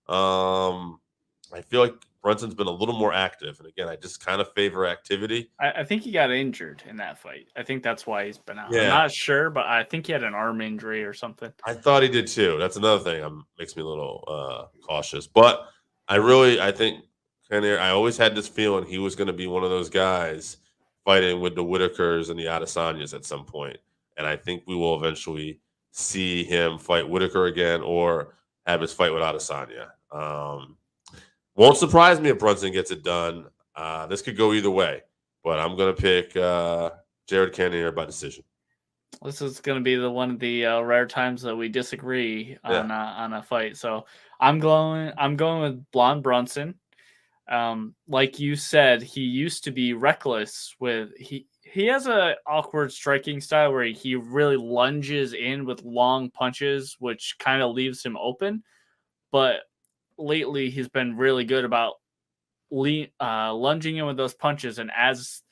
I feel like Brunson's been a little more active. And again, I just kind of favor activity. I think he got injured in that fight. I think that's why he's been out. Yeah. I'm not sure, but I think he had an arm injury or something. I thought he did too. That's another thing that makes me a little cautious. But I think Cannonier, I always had this feeling he was going to be one of those guys fighting with the Whitakers and the Adesanyas at some point. And I think we will eventually see him fight Whitaker again or have his fight with Adesanya. Won't surprise me if Brunson gets it done. This could go either way, but I'm going to pick Jared Cannonier by decision. This is going to be one of the rare times that we disagree on a fight. So I'm going with Blonde Brunson. Like you said, he used to be reckless with he has a awkward striking style where he really lunges in with long punches, which kind of leaves him open. But lately, he's been really good about lunging in with those punches, and as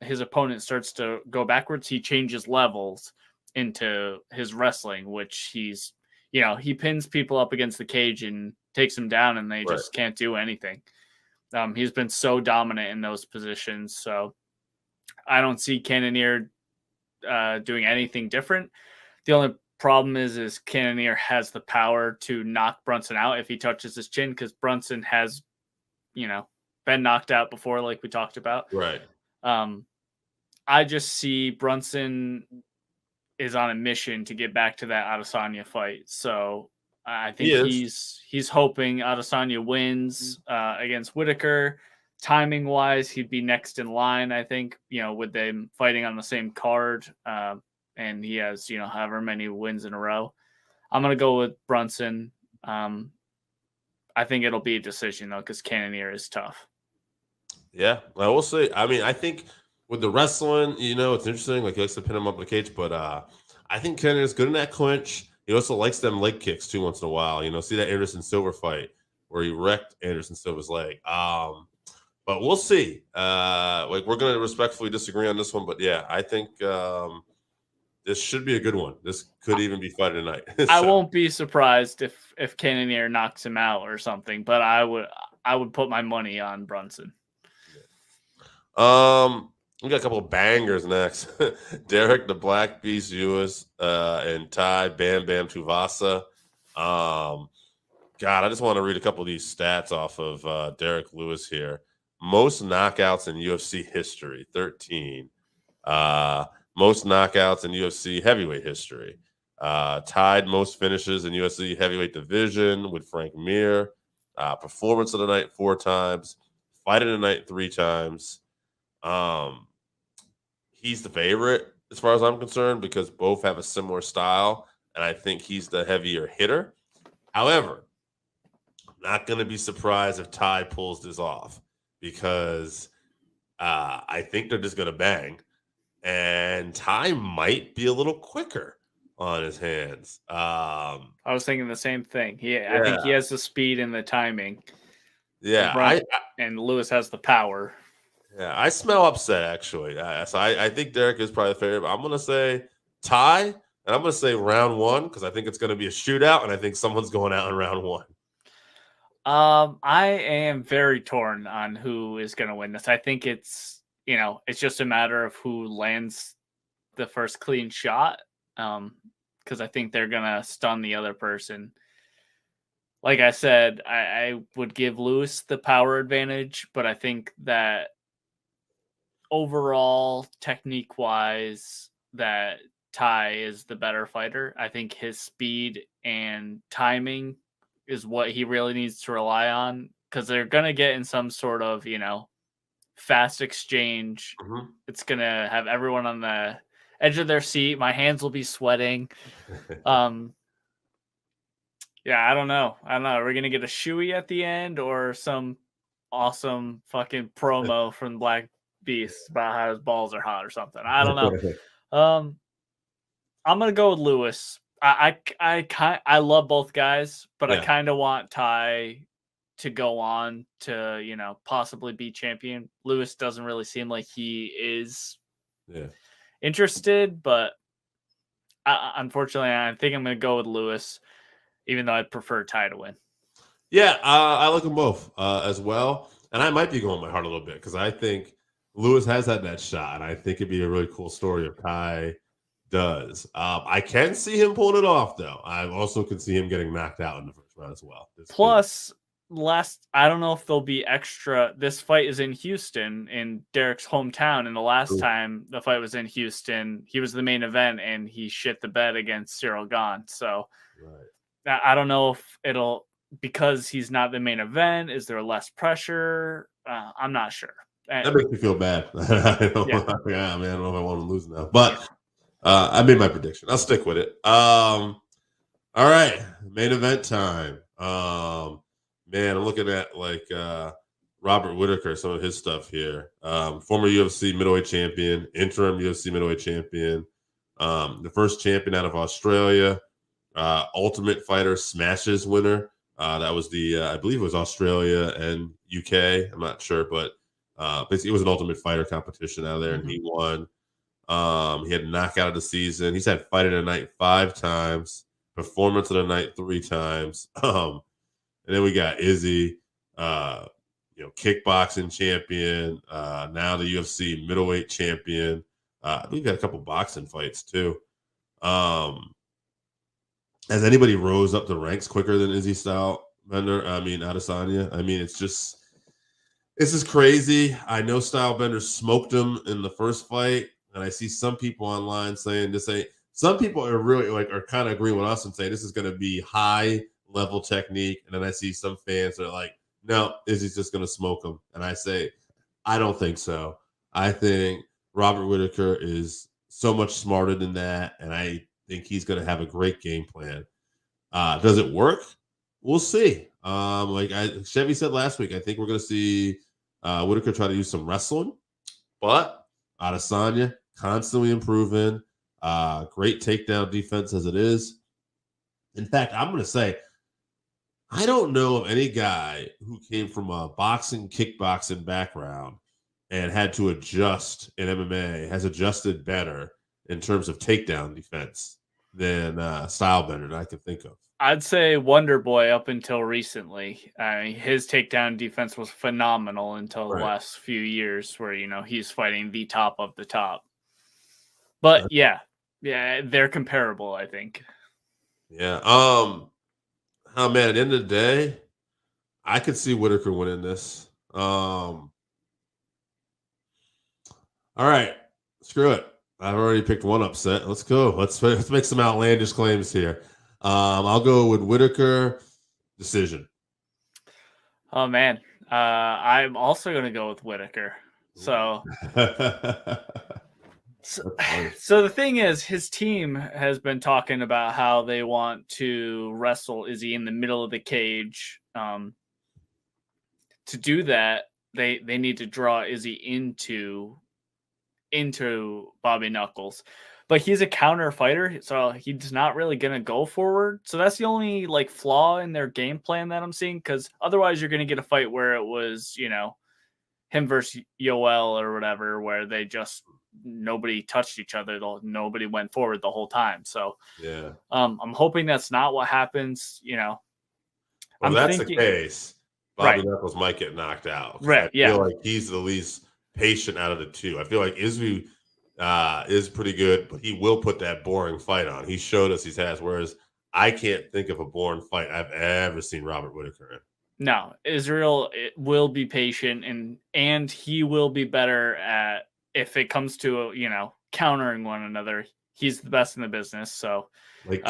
his opponent starts to go backwards, he changes levels into his wrestling, which he pins people up against the cage and takes them down, and they just can't do anything. He's been so dominant in those positions, so I don't see Cannonier doing anything different. The only problem is Cannonier has the power to knock Brunson out if he touches his chin, because Brunson has, been knocked out before, like we talked about. Right. I just see Brunson is on a mission to get back to that Adesanya fight. So I think he's hoping Adesanya wins against Whitaker. Timing wise, he'd be next in line, I think, with them fighting on the same card. And he has, however many wins in a row. I'm going to go with Brunson. I think it'll be a decision, though, because Cannonier is tough. Yeah, I will say. I mean, I think with the wrestling, it's interesting. Like, he likes to pin him up in the cage, but I think Cannonier is good in that clinch. He also likes them leg kicks, too, once in a while. See that Anderson Silva fight where he wrecked Anderson Silva's leg. But we'll see. We're going to respectfully disagree on this one, but yeah, I think this should be a good one. This could even be fight tonight. I won't be surprised if Cannonier knocks him out or something, but I would put my money on Brunson. We got a couple of bangers next. Derek the Black Beast Lewis and Ty Bam Bam Tuvasa. God, I just want to read a couple of these stats off of Derek Lewis here. Most knockouts in UFC history, 13. Most knockouts in UFC heavyweight history. Tied most finishes in UFC heavyweight division with Frank Mir. Performance of the night 4 times. Fight of the night 3 times. He's the favorite. as far as I'm concerned, because both have a similar style, and I think he's the heavier hitter. However, I'm not going to be surprised if Ty pulls this off because I think they're just going to bang, and Ty might be a little quicker on his hands. I was thinking the same thing. I think he Yeah, has the speed and the timing to yeah, run, and Lewis has the power. yeah, I smell upset actually. So I think Derek is probably the favorite. But I'm going to say Ty, and I'm going to say round one because I think it's going to be a shootout, and I think someone's going out in round one. I am very torn on who is going to win this. I think it's just a matter of who lands the first clean shot. Because I think they're gonna stun the other person. Like I said, I would give Lewis the power advantage, but I think that overall, technique wise, that Ty is the better fighter. I think his speed and timing is what he really needs to rely on because they're gonna get in some sort of fast exchange. Mm-hmm. It's gonna have everyone on the edge of their seat. My hands will be sweating. Yeah, I don't know. Are we gonna get a shoey at the end or some awesome fucking promo from Black Beast about how his balls are hot or something? I don't know. I'm gonna go with Lewis. I love both guys, but I kind of want Ty to go on to possibly be champion. Lewis doesn't really seem like he is interested, but unfortunately, I think I'm gonna go with Lewis, even though I'd prefer Ty to win. Yeah, I like them both as well, and I might be going my heart a little bit because I think Lewis has had that shot, and I think it'd be a really cool story if Ty does. I can see him pulling it off, though. I also can see him getting knocked out in the first round as well. Plus, I don't know if there'll be extra. This fight is in Houston, in Derek's hometown, and the last time the fight was in Houston, he was the main event, and he shit the bed against Cyril Gane. So, I don't know if it'll, because he's not the main event, is there less pressure? I'm not sure. That makes me feel bad. I don't know if I want to lose now, but I made my prediction. I'll stick with it. All right, main event time. Man, I'm looking at Robert Whittaker, some of his stuff here. Former UFC middleweight champion, interim UFC middleweight champion, the first champion out of Australia, Ultimate Fighter Smashes winner. That was I believe it was Australia and UK. I'm not sure, but basically it was an Ultimate Fighter competition out there, and he won. He had knockout of the season. He's had fight of the night 5 times, performance of the night 3 times. And then we got Izzy, kickboxing champion, now the UFC middleweight champion. I believe he had a couple boxing fights too. Has anybody rose up the ranks quicker than Izzy Stylebender? I mean, Adesanya. I mean, this is crazy. I know Stylebender smoked him in the first fight, and I see some people online saying this ain't. Some people are really are kind of agreeing with us and saying this is going to be high level technique, and then I see some fans that are like, no, Izzy's just going to smoke him, and I say, I don't think so. I think Robert Whittaker is so much smarter than that, and I think he's going to have a great game plan. Does it work? We'll see. Chevy said last week, I think we're going to see Whittaker try to use some wrestling, but Adesanya constantly improving. Great takedown defense as it is. In fact, I'm going to say, I don't know of any guy who came from a boxing, kickboxing background and had to adjust in MMA, has adjusted better in terms of takedown defense than Stylebender that I can think of. I'd say Wonder Boy up until recently. His takedown defense was phenomenal until the last few years where, he's fighting the top of the top. But yeah, they're comparable, I think. Yeah. Oh man, at the end of the day, I could see Whittaker winning this. All right. Screw it. I've already picked one upset. Let's go. Let's make some outlandish claims here. I'll go with Whittaker decision. Oh man, I'm also going to go with Whittaker. So So the thing is, his team has been talking about how they want to wrestle Izzy in the middle of the cage. To do that, they need to draw Izzy into Bobby Knuckles. But he's a counter fighter, so he's not really gonna go forward. So that's the only like flaw in their game plan that I'm seeing. Because otherwise, you're gonna get a fight where it was, him versus Yoel or whatever, where they just nobody touched each other, nobody went forward the whole time. So yeah, I'm hoping that's not what happens. well, I'm that's thinking, the case. Bobby right, Knuckles might get knocked out because right, I feel yeah. like he's the least patient out of the two. I feel like Izzy is pretty good, but he will put that boring fight on. He showed us he has, whereas I can't think of a boring fight I've ever seen Robert Whitaker in. No, Israel will be patient and he will be better at if it comes to countering one another. He's the best in the business. So, Like,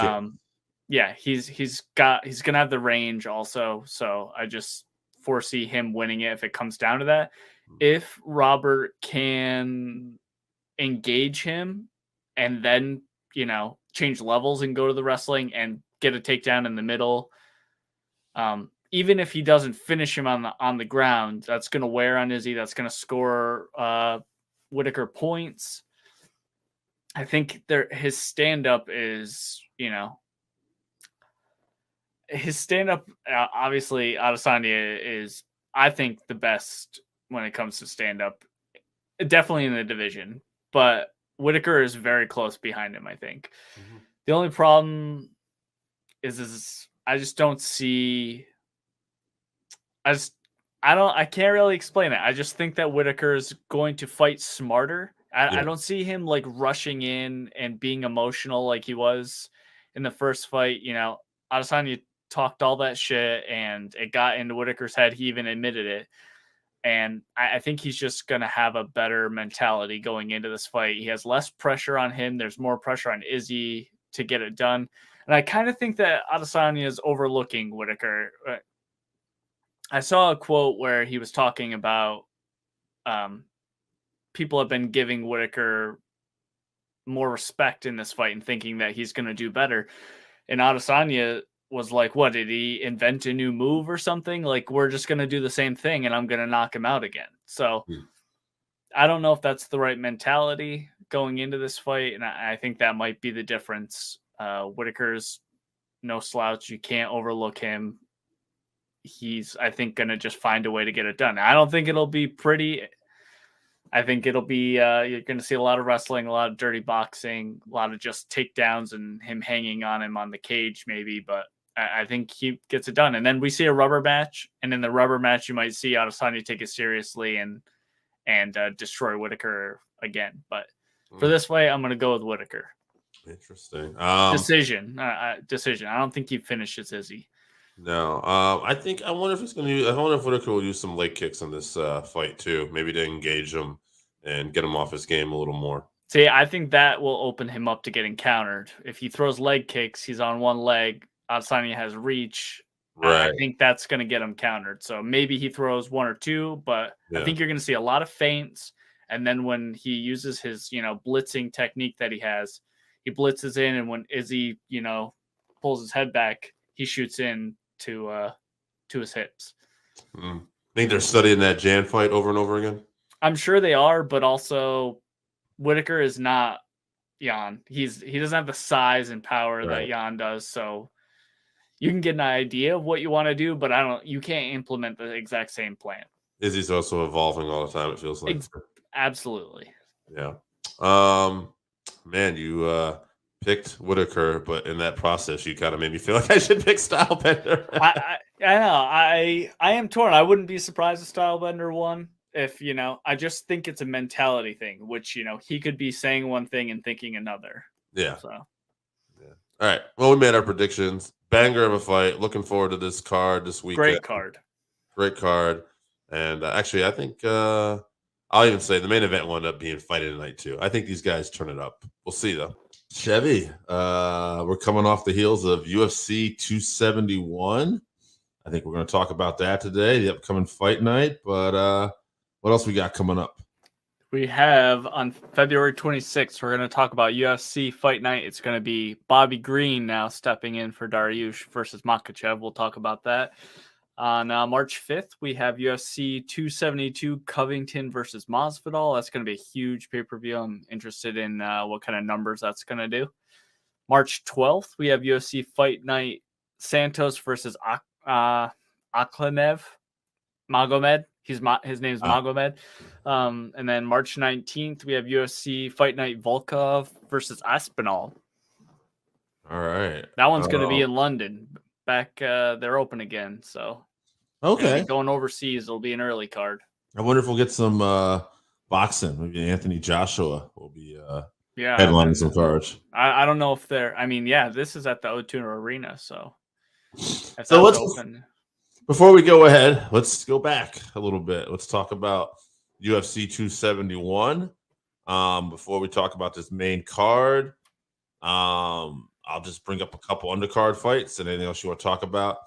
yeah, he's gonna have the range also. So I just foresee him winning it if it comes down to that. If Robert can engage him and then change levels and go to the wrestling and get a takedown in the middle. Even if he doesn't finish him on the ground, that's going to wear on Izzy. That's going to score Whitaker points. I think his stand up is, his stand up. Obviously, Adesanya is, I think, the best when it comes to stand up. Definitely in the division, but Whitaker is very close behind him. I think the only problem is I just don't see. I can't really explain it. I just think that Whitaker is going to fight smarter. I don't see him like rushing in and being emotional like he was in the first fight. Adesanya talked all that shit and it got into Whitaker's head. He even admitted it. And I think he's just going to have a better mentality going into this fight. He has less pressure on him. There's more pressure on Izzy to get it done. And I kind of think that Adesanya is overlooking Whitaker. I saw a quote where he was talking about people have been giving Whitaker more respect in this fight and thinking that he's going to do better. And Adesanya was like, what, did he invent a new move or something? Like, we're just going to do the same thing and I'm going to knock him out again. So I don't know if that's the right mentality going into this fight. And I think that might be the difference. Whitaker's no slouch. You can't overlook him. He's, I think, going to just find a way to get it done. I don't think it'll be pretty. I think it'll be, you're going to see a lot of wrestling, a lot of dirty boxing, a lot of just takedowns and him hanging on him on the cage maybe. But I think he gets it done. And then we see a rubber match. And in the rubber match, you might see Adesanya take it seriously and destroy Whitaker again. But for this fight, I'm going to go with Whitaker. Interesting. Decision. I don't think he finishes Izzy. No, I wonder if he's going to. I wonder if Whitaker will use some leg kicks in this fight too, maybe to engage him and get him off his game a little more. See, I think that will open him up to getting countered. If he throws leg kicks, he's on one leg. Adesanya has reach. Right. I think that's going to get him countered. So maybe he throws one or two, but I think you're going to see a lot of feints. And then when he uses his, blitzing technique that he has, he blitzes in, and when Izzy, pulls his head back, he shoots in to his hips. Think they're studying that Jan fight over and over again? I'm sure they are, but also Whitaker is not Jan. He doesn't have the size and power that Jan does. So you can get an idea of what you want to do, but you can't implement the exact same plan. Izzy's also evolving all the time, it feels like. Absolutely. Yeah. Man, you picked Whitaker, but in that process, you kind of made me feel like I should pick Stylebender. I know. I am torn. I wouldn't be surprised if Stylebender won. If I just think it's a mentality thing, which he could be saying one thing and thinking another. Yeah. So. Yeah. All right. Well, we made our predictions. Banger of a fight. Looking forward to this card this weekend. Great card. And actually, I think I'll even say the main event will end up being fight of the night too. I think these guys turn it up. We'll see though. Chevy, we're coming off the heels of UFC 271. I think we're going to talk about that today, the upcoming fight night. But what else we got coming up? We have on February 26th, we're going to talk about UFC Fight Night. It's going to be Bobby Green now stepping in for Dariush versus Makhachev. We'll talk about that. On March 5th, we have UFC 272 Covington versus Masvidal. That's going to be a huge pay-per-view. I'm interested in what kind of numbers that's going to do. March 12th, we have UFC Fight Night Santos versus Akhlenev Magomed. His name's Magomed. And then March 19th, we have UFC Fight Night Volkov versus Aspinall. All right. That one's going to be in London. Back, they're open again. So, okay. Going overseas, it'll be an early card. I wonder if we'll get some boxing. Maybe Anthony Joshua will be headlining some cards. I don't know if they're. I mean, this is at the O2 Arena. So let's open. Before we go ahead, let's go back a little bit. Let's talk about UFC 271. Before we talk about this main card, I'll just bring up a couple undercard fights and anything else you want to talk about.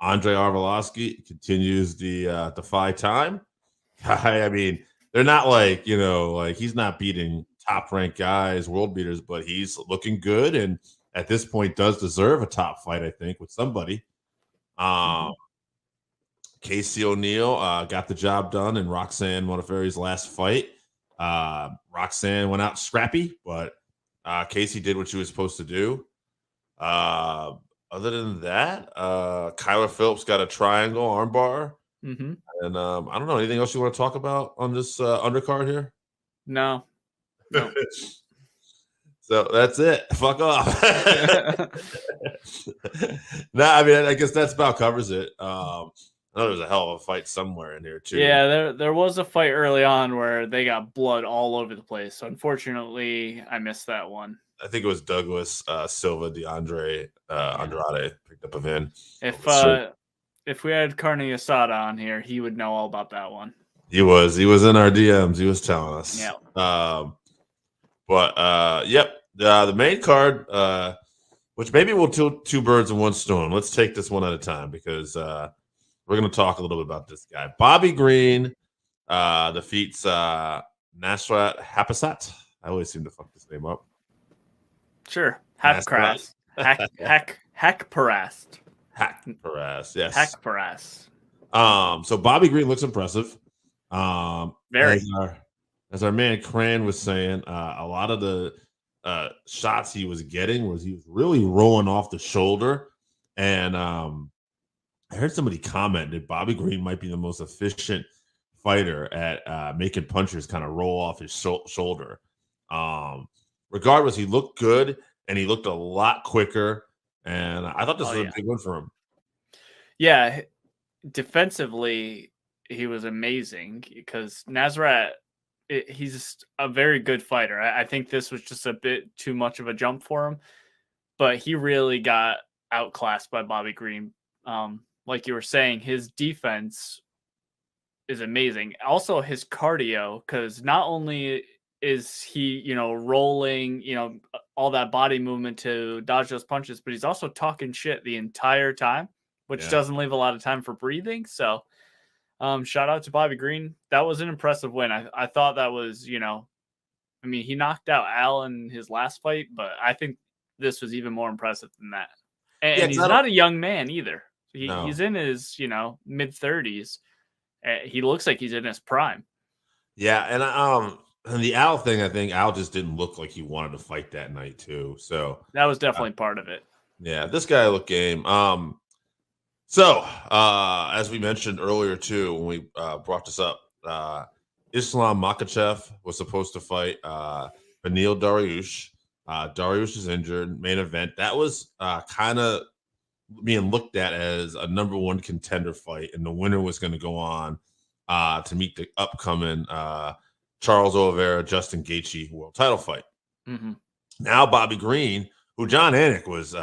Andre Arlovski continues the Defy Time. I mean, they're not like, he's not beating top-ranked guys, world beaters, but he's looking good and at this point does deserve a top fight, I think, with somebody. Casey O'Neill got the job done in Roxanne Modafferi's last fight. Roxanne went out scrappy, but Casey did what she was supposed to do. Other than that, Kyler Phillips got a triangle armbar. Mm-hmm. And I don't know. Anything else you want to talk about on this undercard here? No. So that's it. Fuck off. No, I mean, I guess that's about covers it. I know there was a hell of a fight somewhere in here too. Yeah, there was a fight early on where they got blood all over the place. So unfortunately, I missed that one. I think it was Douglas Silva Andrade picked up a win. If we had Carne Asada on here, he would know all about that one. He was in our DMs. He was telling us. Yeah. The main card, which maybe we'll tilt two birds in one stone. Let's take this one at a time because we're going to talk a little bit about this guy. Bobby Green defeats Nasrat Haqparast. I always seem to fuck this name up. Sure. Haqparast. Haqparast. Yes. Haqparast. So Bobby Green looks impressive. Very. As our man Cran was saying, a lot of the shots he was getting he was really rolling off the shoulder. And I heard somebody comment that Bobby Green might be the most efficient fighter at making punchers kind of roll off his shoulder. Regardless, he looked good and he looked a lot quicker. And I thought this was a big win for him. Yeah, defensively, he was amazing because Nasrat, he's a very good fighter. I think this was just a bit too much of a jump for him, but he really got outclassed by Bobby Green. Like you were saying, his defense is amazing. Also, his cardio, because not only is he, rolling, all that body movement to dodge those punches, but he's also talking shit the entire time, which doesn't leave a lot of time for breathing. So, shout out to Bobby Green. That was an impressive win. I thought that was, he knocked out Al in his last fight, but I think this was even more impressive than that. And he's not a young man either. He's in his, mid-30s. He looks like he's in his prime. Yeah, and the Al thing, I think Al just didn't look like he wanted to fight that night too. So that was definitely part of it. Yeah, this guy looked game. So as we mentioned earlier too, when we brought this up, Islam Makhachev was supposed to fight Beneil Dariush. Dariush is injured. Main event. That was kind of being looked at as a number one contender fight, and the winner was going to go on to meet the upcoming Charles Oliveira, Justin Gaethje world title fight. Mm-hmm. Now Bobby Green, who John Anik was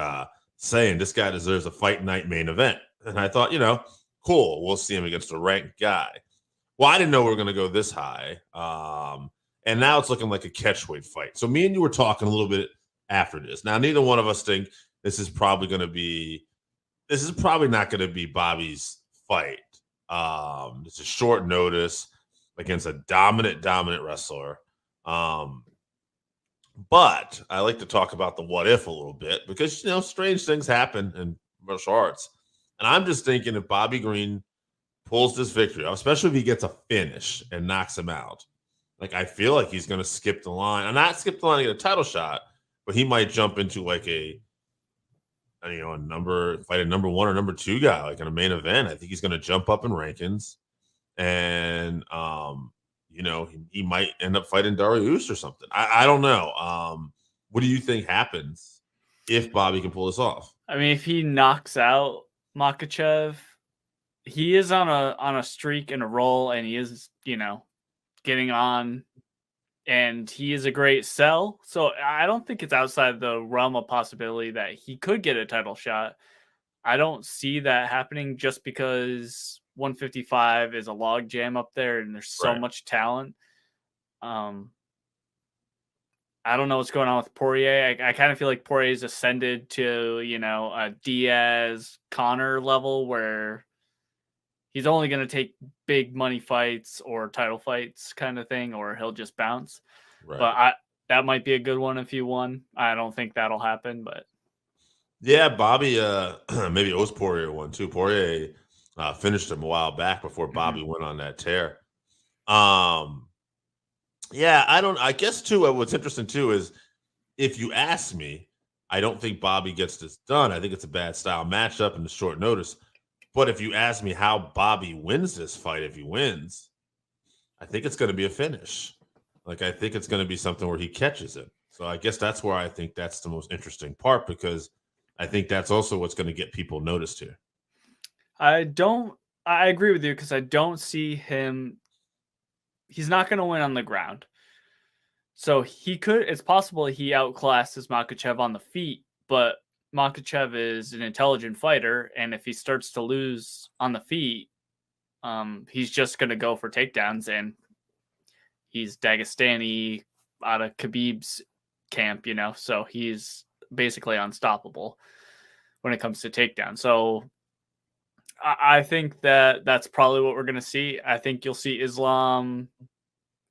saying this guy deserves a fight night main event. And I thought, cool, we'll see him against a ranked guy. Well, I didn't know we were going to go this high. And now it's looking like a catchweight fight. So me and you were talking a little bit after this. Now, neither one of us think this is probably not going to be Bobby's fight. It's a short notice. against a dominant wrestler. But I like to talk about the what if a little bit because strange things happen in martial arts, and I'm just thinking if Bobby Green pulls this victory off, especially if he gets a finish and knocks him out, like I feel like he's going to skip the line, and not skip the line to get a title shot, but he might jump into like a number one or number two guy, like in a main event. I think he's going to jump up in rankings, and he might end up fighting Darius or something. I don't know. What do you think happens if Bobby can pull this off? I mean, if he knocks out Makhachev, he is on a streak and a roll, and he is, getting on, and he is a great sell. So I don't think it's outside the realm of possibility that he could get a title shot. I don't see that happening just because 155 is a log jam up there, and there's so much talent. I don't know what's going on with Poirier. I kind of feel like Poirier's ascended to, a Diaz Connor level where he's only going to take big money fights or title fights kind of thing, or he'll just bounce. Right. But that might be a good one if he won. I don't think that'll happen, but yeah, Bobby maybe owes Poirier one too. Poirier finished him a while back before Bobby went on that tear. Yeah, I guess too, what's interesting too is if you ask me, I don't think Bobby gets this done. I think it's a bad style matchup and the short notice. But if you ask me how Bobby wins this fight, if he wins, I think it's going to be a finish. Like, I think it's going to be something where he catches it. So I guess that's where I think that's the most interesting part, because I think that's also what's going to get people noticed here. I agree with you because I don't see him. He's not going to win on the ground. So it's possible he outclasses Makhachev on the feet, but Makhachev is an intelligent fighter, and if he starts to lose on the feet, he's just going to go for takedowns, and he's Dagestani out of Khabib's camp, so he's basically unstoppable when it comes to takedowns. So I think that's probably what we're going to see. I think you'll see Islam.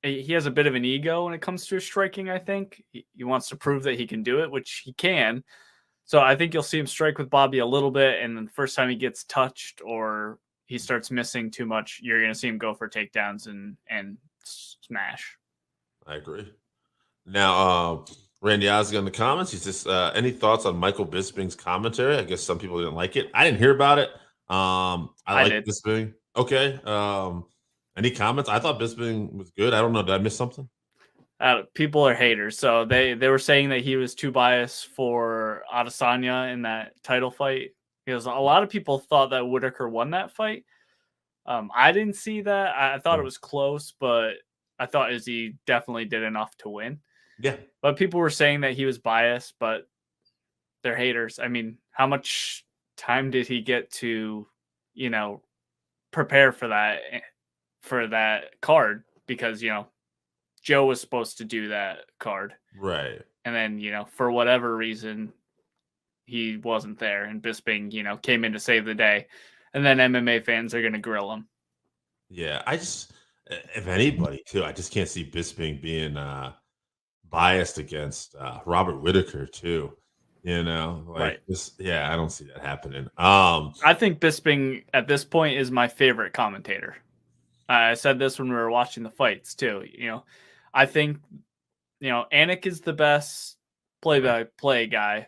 He has a bit of an ego when it comes to his striking, I think. He wants to prove that he can do it, which he can. So I think you'll see him strike with Bobby a little bit, and then the first time he gets touched or he starts missing too much, you're going to see him go for takedowns and smash. I agree. Now, Randy Osgood in the comments, he says, any thoughts on Michael Bisping's commentary? I guess some people didn't like it. I didn't hear about it. I like Bisping. Okay. Any comments? I thought Bisping was good. I don't know. Did I miss something? People are haters. So they were saying that he was too biased for Adesanya in that title fight, because a lot of people thought that Whitaker won that fight. I didn't see that. I thought it was close, but I thought Izzy definitely did enough to win. Yeah. But people were saying that he was biased, but they're haters. I mean, how much time did he get to, prepare for that card? Because, Joe was supposed to do that card. Right. And then, for whatever reason, he wasn't there. And Bisping, came in to save the day. And then MMA fans are going to grill him. Yeah. If anybody, too, I just can't see Bisping being biased against Robert Whitaker, too. Right. I don't see that happening. I think Bisping at this point is my favorite commentator. I said this when we were watching the fights too. I think, Anik is the best play-by-play guy.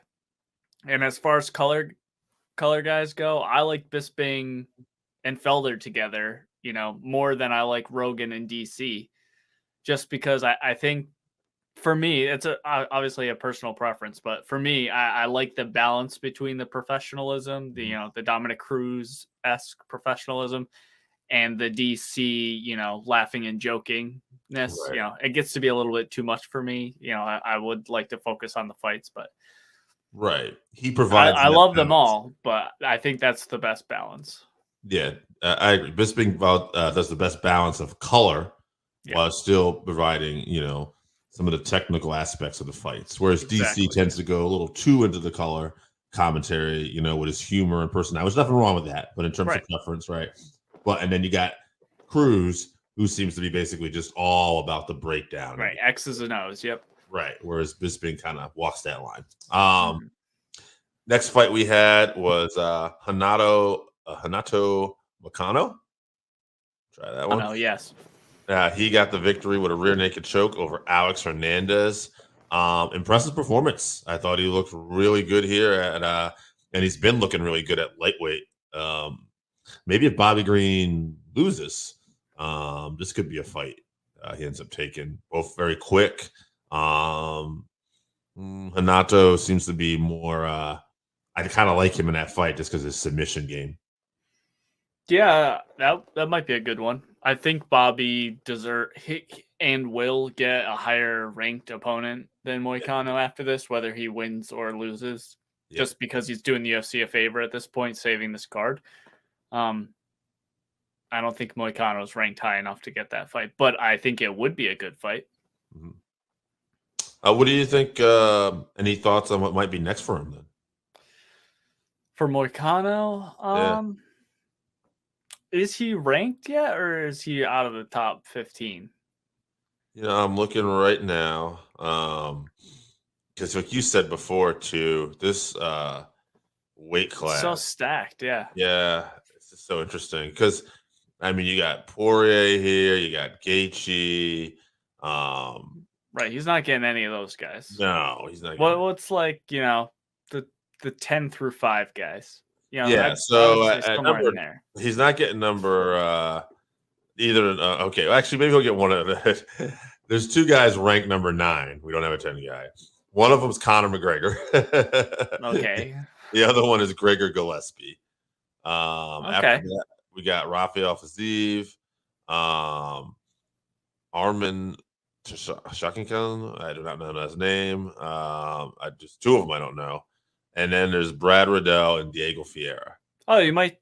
And as far as color guys go, I like Bisping and Felder together, more than I like Rogan and DC, just because I think, for me, it's obviously a personal preference, but for me, I like the balance between the professionalism, the Dominic Cruz-esque professionalism, and the DC, laughing and jokingness. Right. It gets to be a little bit too much for me. I would like to focus on the fights, but right, he provides. I love them all, but I think that's the best balance. Yeah, I agree. Bisping does the best balance of color while still providing, some of the technical aspects of the fights. Whereas DC tends to go a little too into the color commentary, with his humor and personality. There's nothing wrong with that, but in terms of preference, right? And then you got Cruz, who seems to be basically just all about the breakdown. Right, X's and O's. Yep. Right. Whereas Bisping kind of walks that line. Mhm. Next fight we had was Hanato Makano. Try that Oh one. no, yes. He got the victory with a rear naked choke over Alex Hernandez. Impressive performance. I thought he looked really good here and he's been looking really good at lightweight. Maybe if Bobby Green loses, this could be a fight he ends up taking. Both very quick. Hanato seems to be more. I kind of like him in that fight just because his submission game. Yeah, that might be a good one. I think Bobby and will get a higher ranked opponent than Moicano after this, whether he wins or loses, just because he's doing the UFC a favor at this point, saving this card. I don't think Moicano is ranked high enough to get that fight, but I think it would be a good fight. Mm-hmm. What do you think? Any thoughts on what might be next for him then? For Moicano, is he ranked yet, or is he out of the top 15? I'm looking right now. Because like you said before too, this weight class So stacked, yeah. Yeah, it's just so interesting because I mean you got Poirier here, you got Gaethje. Right, he's not getting any of those guys. No, he's not. What's like the 10 through 5 guys? So at number, in there. he's not getting number either. Okay, well, actually, maybe he'll get one of it. There's 2 guys ranked number 9. We don't have a 10 guy. One of them is Conor McGregor. Okay. The other one is Gregor Gillespie. Okay. After that, we got Rafael Fiziev, Armin Shakinkan. I do not know his name. I just 2 of them I don't know. And then there's Brad Riddell and Diego Fiera. Oh, you might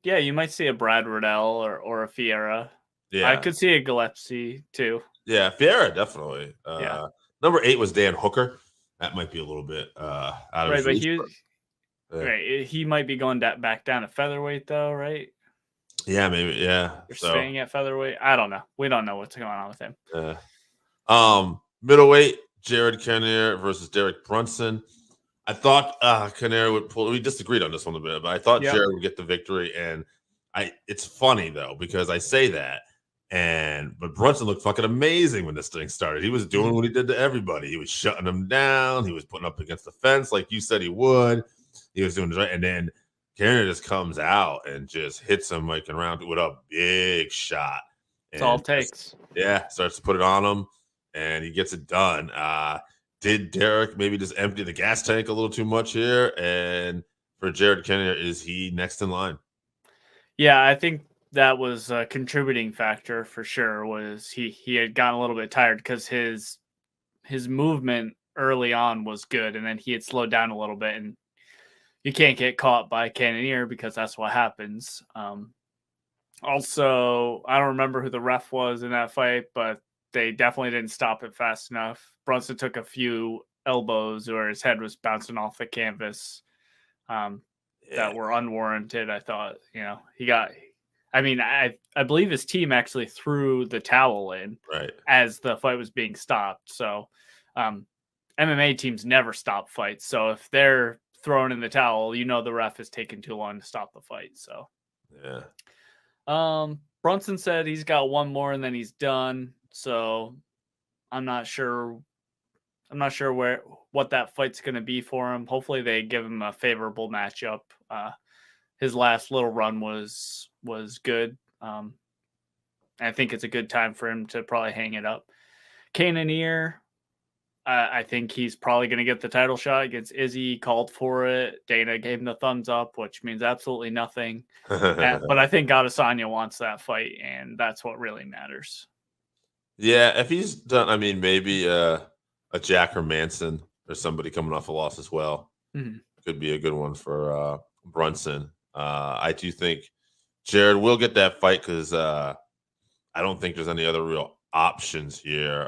see a Brad Riddell or a Fiera. Yeah, I could see a Gillespie too. Yeah, Fiera definitely. Yeah. Number 8 was Dan Hooker. That might be a little bit out of right, his but right. He might be going back down to featherweight though, right? Yeah, maybe. Yeah, You're staying at featherweight. I don't know. We don't know what's going on with him. Middleweight, Jared Cannonier versus Derek Brunson. I thought Cannonier would pull. We disagreed on this one a bit, but I thought Jared would get the victory. And it's funny though because I say that, but Brunson looked fucking amazing when this thing started. He was doing what he did to everybody. He was shutting them down. He was putting up against the fence like you said he would. He was doing this right, and then Cannonier just comes out and just hits him like around with a big shot. That's all it takes. Starts to put it on him, and he gets it done. Did Derek maybe just empty the gas tank a little too much here? And for Jared Cannonier, is he next in line? Yeah, I think that was a contributing factor for sure. Was he had gotten a little bit tired because his movement early on was good, and then he had slowed down a little bit, and you can't get caught by Cannonier because that's what happens. Also, I don't remember who the ref was in that fight, but they definitely didn't stop it fast enough. Brunson took a few elbows where his head was bouncing off the canvas that were unwarranted. I thought, he got. I mean, I believe his team actually threw the towel in as the fight was being stopped. So MMA teams never stop fights. So if they're throwing in the towel, the ref is taking too long to stop the fight. So Brunson said he's got one more and then he's done. So I'm not sure what that fight's going to be for him. Hopefully they give him a favorable matchup. His last little run was good. I think it's a good time for him to probably hang it up. Cannonier, I think he's probably going to get the title shot against Izzy. Called for it. Dana gave him the thumbs up, which means absolutely nothing. But I think Adesanya wants that fight, and that's what really matters. Yeah, if he's done, I mean, maybe a Jack or Manson or somebody coming off a loss as well could be a good one for Brunson. I do think Jared will get that fight because I don't think there's any other real options here.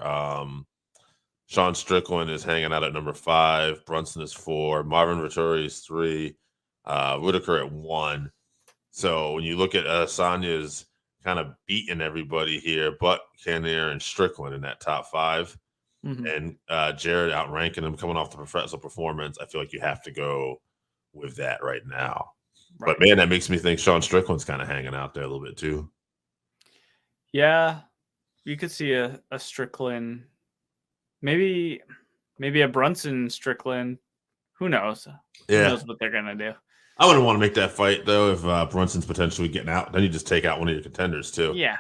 Sean Strickland is hanging out at number 5. Brunson is 4. Marvin Vettori is 3. Whitaker at 1. So when you look at Adesanya's kind of beaten everybody here, but Cannonier and Strickland in that top 5. And Jared outranking him coming off the professional performance. I feel like you have to go with that right now. Right. But man, that makes me think Sean Strickland's kind of hanging out there a little bit too. Yeah, you could see a Strickland, maybe a Brunson Strickland. Who knows? Yeah. Who knows what they're gonna do? I wouldn't want to make that fight though if Brunson's potentially getting out. Then you just take out one of your contenders too. Yeah.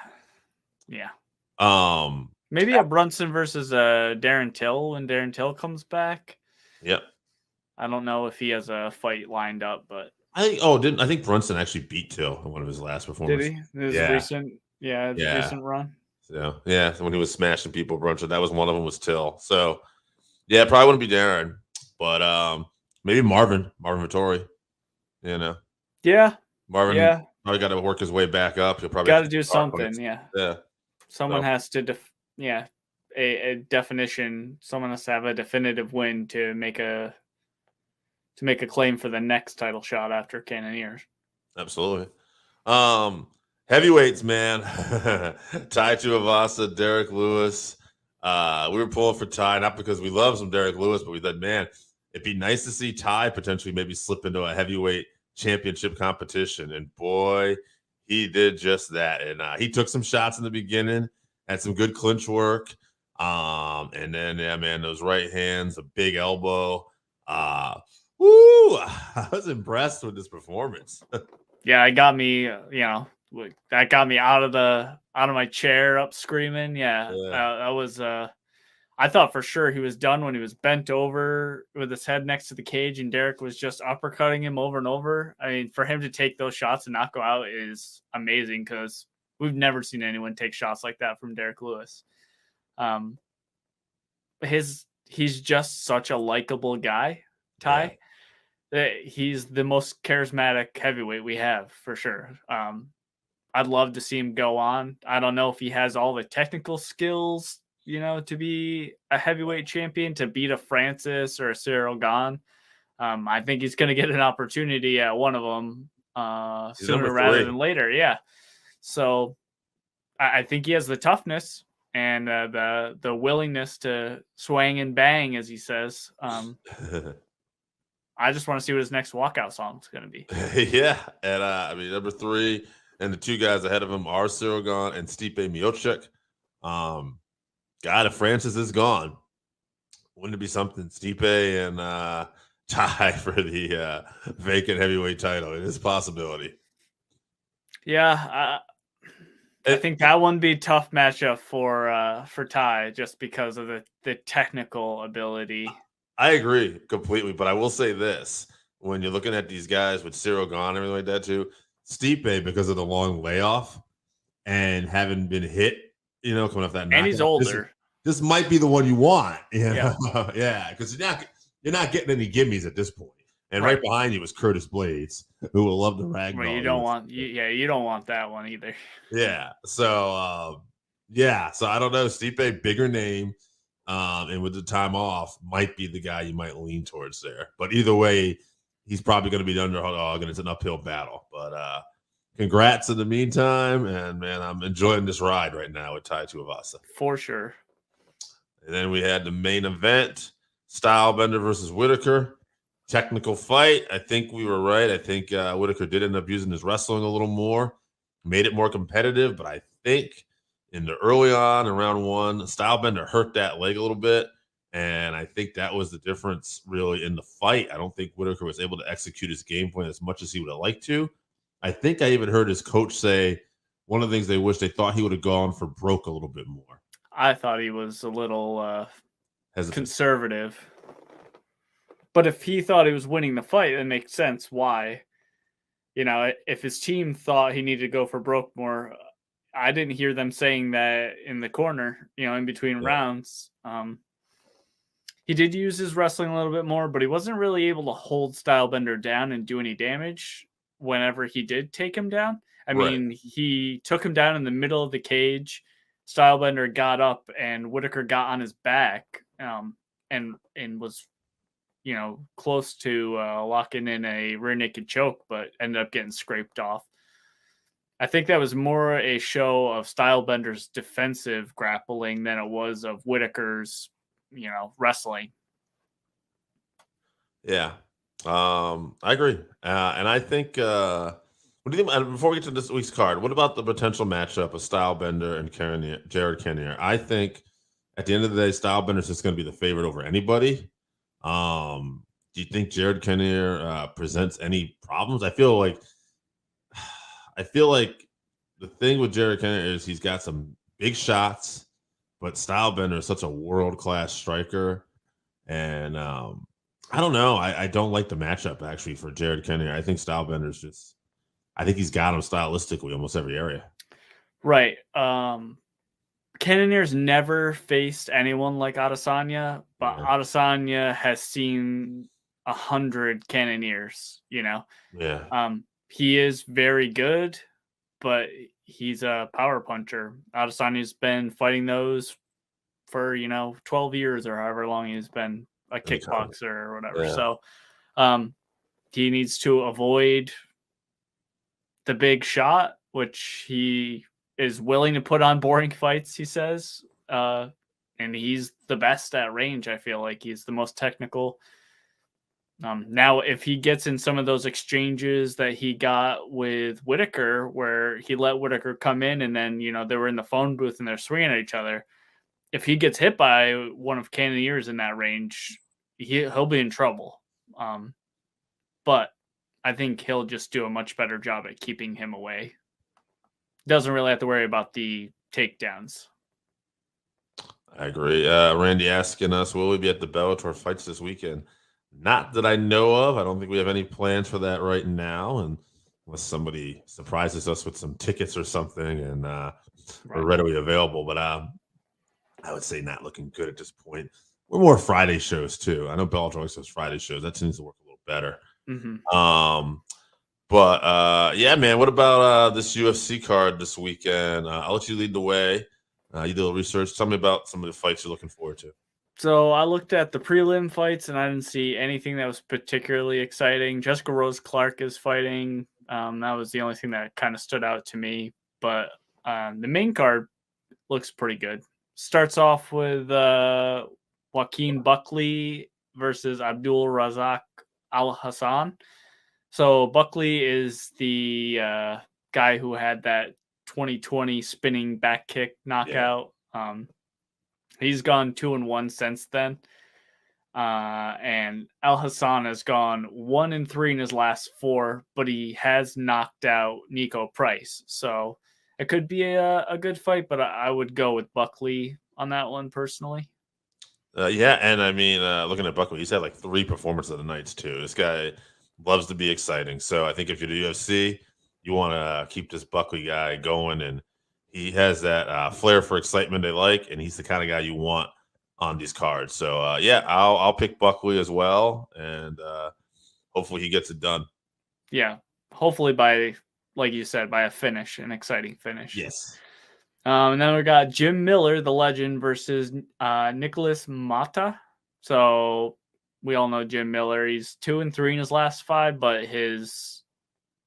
Maybe a Brunson versus Darren Till when Darren Till comes back. Yep. I don't know if he has a fight lined up, but I think Brunson actually beat Till in one of his last performances. Did he? His recent run. So so when he was smashing people, Brunson, that was one of them was Till. So yeah, it probably wouldn't be Darren, but maybe Marvin Vittori. You know. Yeah. Marvin probably got to work his way back up. He'll probably got to do something. Yeah. Someone has to a definition. Someone has to have a definitive win to make a claim for the next title shot after Cannoniers. Absolutely. Heavyweights, man. Tai Tuivasa, Derek Lewis. We were pulling for Tai, not because we love some Derek Lewis, but we thought, man, it'd be nice to see Tai potentially maybe slip into a heavyweight championship competition. And boy, he did just that. And he took some shots in the beginning, had some good clinch work. And then, those right hands, a big elbow. Woo! I was impressed with this performance. Yeah, it got me, that got me out of my chair up screaming. That was I thought for sure he was done when he was bent over with his head next to the cage and Derek was just uppercutting him over and over. I mean, for him to take those shots and not go out is amazing because we've never seen anyone take shots like that from Derek Lewis. He's just such a likable guy, Tai. Yeah. He's the most charismatic heavyweight we have for sure. I'd love to see him go on. I don't know if he has all the technical skills, to be a heavyweight champion, to beat a Francis or a Cyril Gane. I think he's going to get an opportunity at one of them sooner rather than later. Yeah. So I think he has the toughness and the willingness to swing and bang, as he says. I just want to see what his next walkout song is going to be. Yeah. And number 3 and the 2 guys ahead of him are Cyril Gane and Stipe Miocic. God, if Francis is gone, wouldn't it be something? Stipe and Tai for the vacant heavyweight title. It is a possibility. Yeah. I think that one be a tough matchup for Tai just because of the technical ability. I agree completely, but I will say this. When you're looking at these guys with Cyril Gane and everything like that too, Stipe, because of the long layoff and having been hit, coming off that knockout. And he's older. This might be the one you want. Yeah. Because you're not getting any gimmies at this point. And right behind you was Curtis Blades, who will love the ragdoll. Well, you don't want that one either. Yeah. So so I don't know. Stipe, bigger name. And with the time off, might be the guy you might lean towards there. But either way, he's probably going to be the underdog, and it's an uphill battle. But congrats in the meantime, and man, I'm enjoying this ride right now with Tai Tuivasa. For sure. And then we had the main event, Stylebender versus Whitaker. Technical fight. I think we were right. I think Whitaker did end up using his wrestling a little more, made it more competitive, but I think in the early on in round 1, Stylebender hurt that leg a little bit, and I think that was the difference really in the fight. I don't think Whitaker was able to execute his game plan as much as he would have liked to. I think I even heard his coach say one of the things they thought he would have gone for broke a little bit more. I thought he was a little conservative. But if he thought he was winning the fight, it makes sense why. If his team thought he needed to go for broke more, I didn't hear them saying that in the corner, in between rounds. He did use his wrestling a little bit more, but he wasn't really able to hold Stylebender down and do any damage whenever he did take him down. I mean, he took him down in the middle of the cage. Stylebender got up and Whitaker got on his back and was, close to locking in a rear naked choke, but ended up getting scraped off. I think that was more a show of Stylebender's defensive grappling than it was of Whitaker's, wrestling. Yeah, I agree, and I think. What do you think? Before we get to this week's card, what about the potential matchup of Stylebender and Jared Cannonier? I think at the end of the day, Stylebender is just going to be the favorite over anybody. Do you think Jared Cannonier presents any problems? I feel like the thing with Jared Cannonier is he's got some big shots, but Stylebender is such a world class striker, and I don't know. I don't like the matchup actually for Jared Cannonier. I think Stylebender's just. I think he's got him stylistically almost every area. Right. Cannonier's never faced anyone like Adesanya, but Adesanya has seen 100 Cannoniers, Yeah. He is very good, but he's a power puncher. Adesanya's been fighting those for, 12 years or however long he's been a kickboxer or whatever. Yeah. So he needs to avoid the big shot, which he is willing to put on boring fights, he says. And he's the best at range, I feel like. He's the most technical. Now, if he gets in some of those exchanges that he got with Whitaker, where he let Whitaker come in and then, they were in the phone booth and they're swinging at each other. If he gets hit by one of Cannonier's in that range, he'll be in trouble. But I think he'll just do a much better job at keeping him away. Doesn't really have to worry about the takedowns. I agree. Randy asking us, will we be at the Bellator fights this weekend? Not that I know of. I don't think we have any plans for that right now. And unless somebody surprises us with some tickets or something and we're readily available. But I would say not looking good at this point. We're more Friday shows too. I know Bellator always does Friday shows. That seems to work a little better. Mm-hmm. But yeah, man, what about this UFC card this weekend? I'll let you lead the way. You did a little research. Tell me about some of the fights you're looking forward to. So I looked at the prelim fights and I didn't see anything that was particularly exciting. Jessica Rose Clark is fighting. That was the only thing that kind of stood out to me. But the main card looks pretty good. Starts off with Joaquin Buckley versus Abdul Razak Al Hassan. So Buckley is the guy who had that 2020 spinning back kick knockout. Yeah. He's gone 2-1 since then. And Al Hassan has gone 1-3 in his last 4, but he has knocked out Nico Price. So it could be a good fight, but I would go with Buckley on that one personally. Yeah, and I mean, looking at Buckley, he's had like 3 performances of the nights too. This guy loves to be exciting. So I think if you're the UFC, you want to keep this Buckley guy going, and he has that flair for excitement they like, and he's the kind of guy you want on these cards. So yeah, I'll pick Buckley as well, and hopefully he gets it done. Yeah, hopefully by, like you said, by a finish, an exciting finish. Yes. And then we got Jim Miller, the legend, versus Nicholas Mata. So we all know Jim Miller. He's 2-3 in his last 5, but his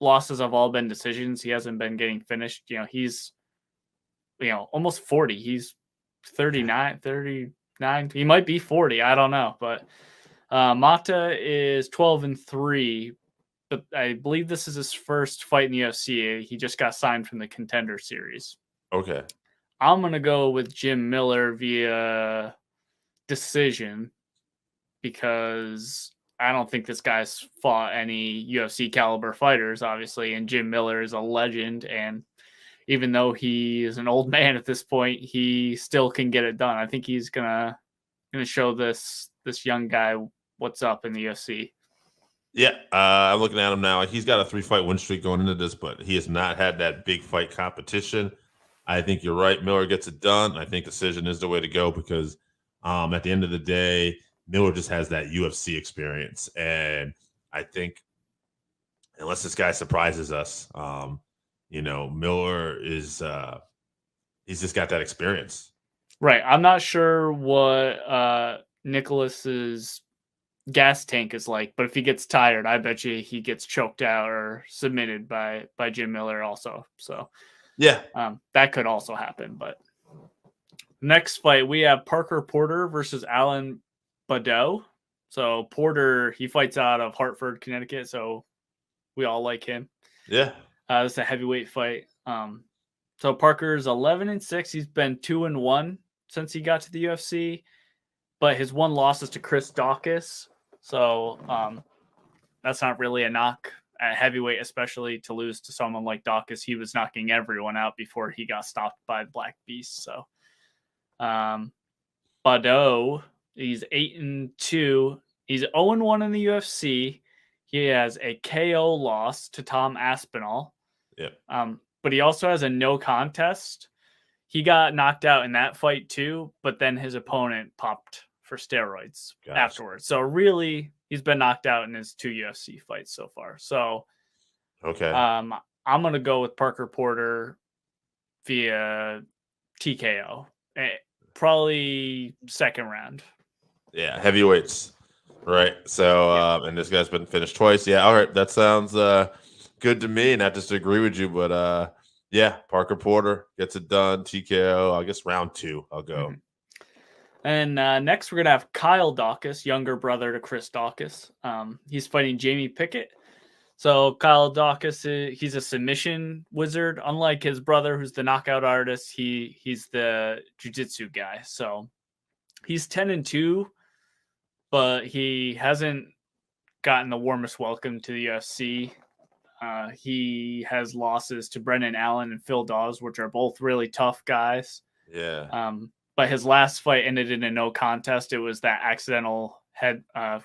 losses have all been decisions. He hasn't been getting finished. He's almost 40. He's 39. He might be 40. I don't know. But Mata is 12-3. But I believe this is his first fight in the UFC. He just got signed from the Contender Series. Okay. I'm going to go with Jim Miller via decision because I don't think this guy's fought any UFC caliber fighters, obviously, and Jim Miller is a legend, and even though he is an old man at this point, he still can get it done. I think he's gonna show this young guy what's up in the UFC. Yeah, I'm looking at him now. He's got a 3-fight win streak going into this, but he has not had that big fight competition. I think you're right. Miller gets it done. I think decision is the way to go because at the end of the day, Miller just has that UFC experience. And I think unless this guy surprises us, Miller is he's just got that experience. Right. I'm not sure what Nicholas's gas tank is like. But if he gets tired, I bet you he gets choked out or submitted by Jim Miller also. So Yeah. that could also happen. But next fight, we have Parker Porter versus Alan Badeau. So Porter, he fights out of Hartford, Connecticut. So we all like him. Yeah. This is a heavyweight fight. So Parker's 11-6. He's been 2-1 since he got to the UFC, but his one loss is to Chris Daukaus. So that's not really a knock at heavyweight, especially to lose to someone like Daukaus. He was knocking everyone out before he got stopped by Black Beast. So Badeau, he's 8-2. He's 0-1 in the UFC. He has a KO loss to Tom Aspinall. Yeah. But he also has a no contest. He got knocked out in that fight too, but then his opponent popped for steroids afterwards. So really, he's been knocked out in his 2 UFC fights so far. So okay, I'm gonna go with Parker Porter via TKO, probably second round. Yeah, heavyweights, right? So and this guy's been finished twice. Yeah, all right, that sounds good to me. Not just to agree with you, but yeah, Parker Porter gets it done. TKO. I guess round 2. I'll go. And next, we're going to have Kyle Daukaus, younger brother to Chris Daukaus. He's fighting Jamie Pickett. So Kyle Daukaus, he's a submission wizard. Unlike his brother, who's the knockout artist, he's the jiu-jitsu guy. So he's 10-2, but he hasn't gotten the warmest welcome to the UFC. He has losses to Brendan Allen and Phil Dawes, which are both really tough guys. Yeah. But his last fight ended in a no contest. It was that accidental head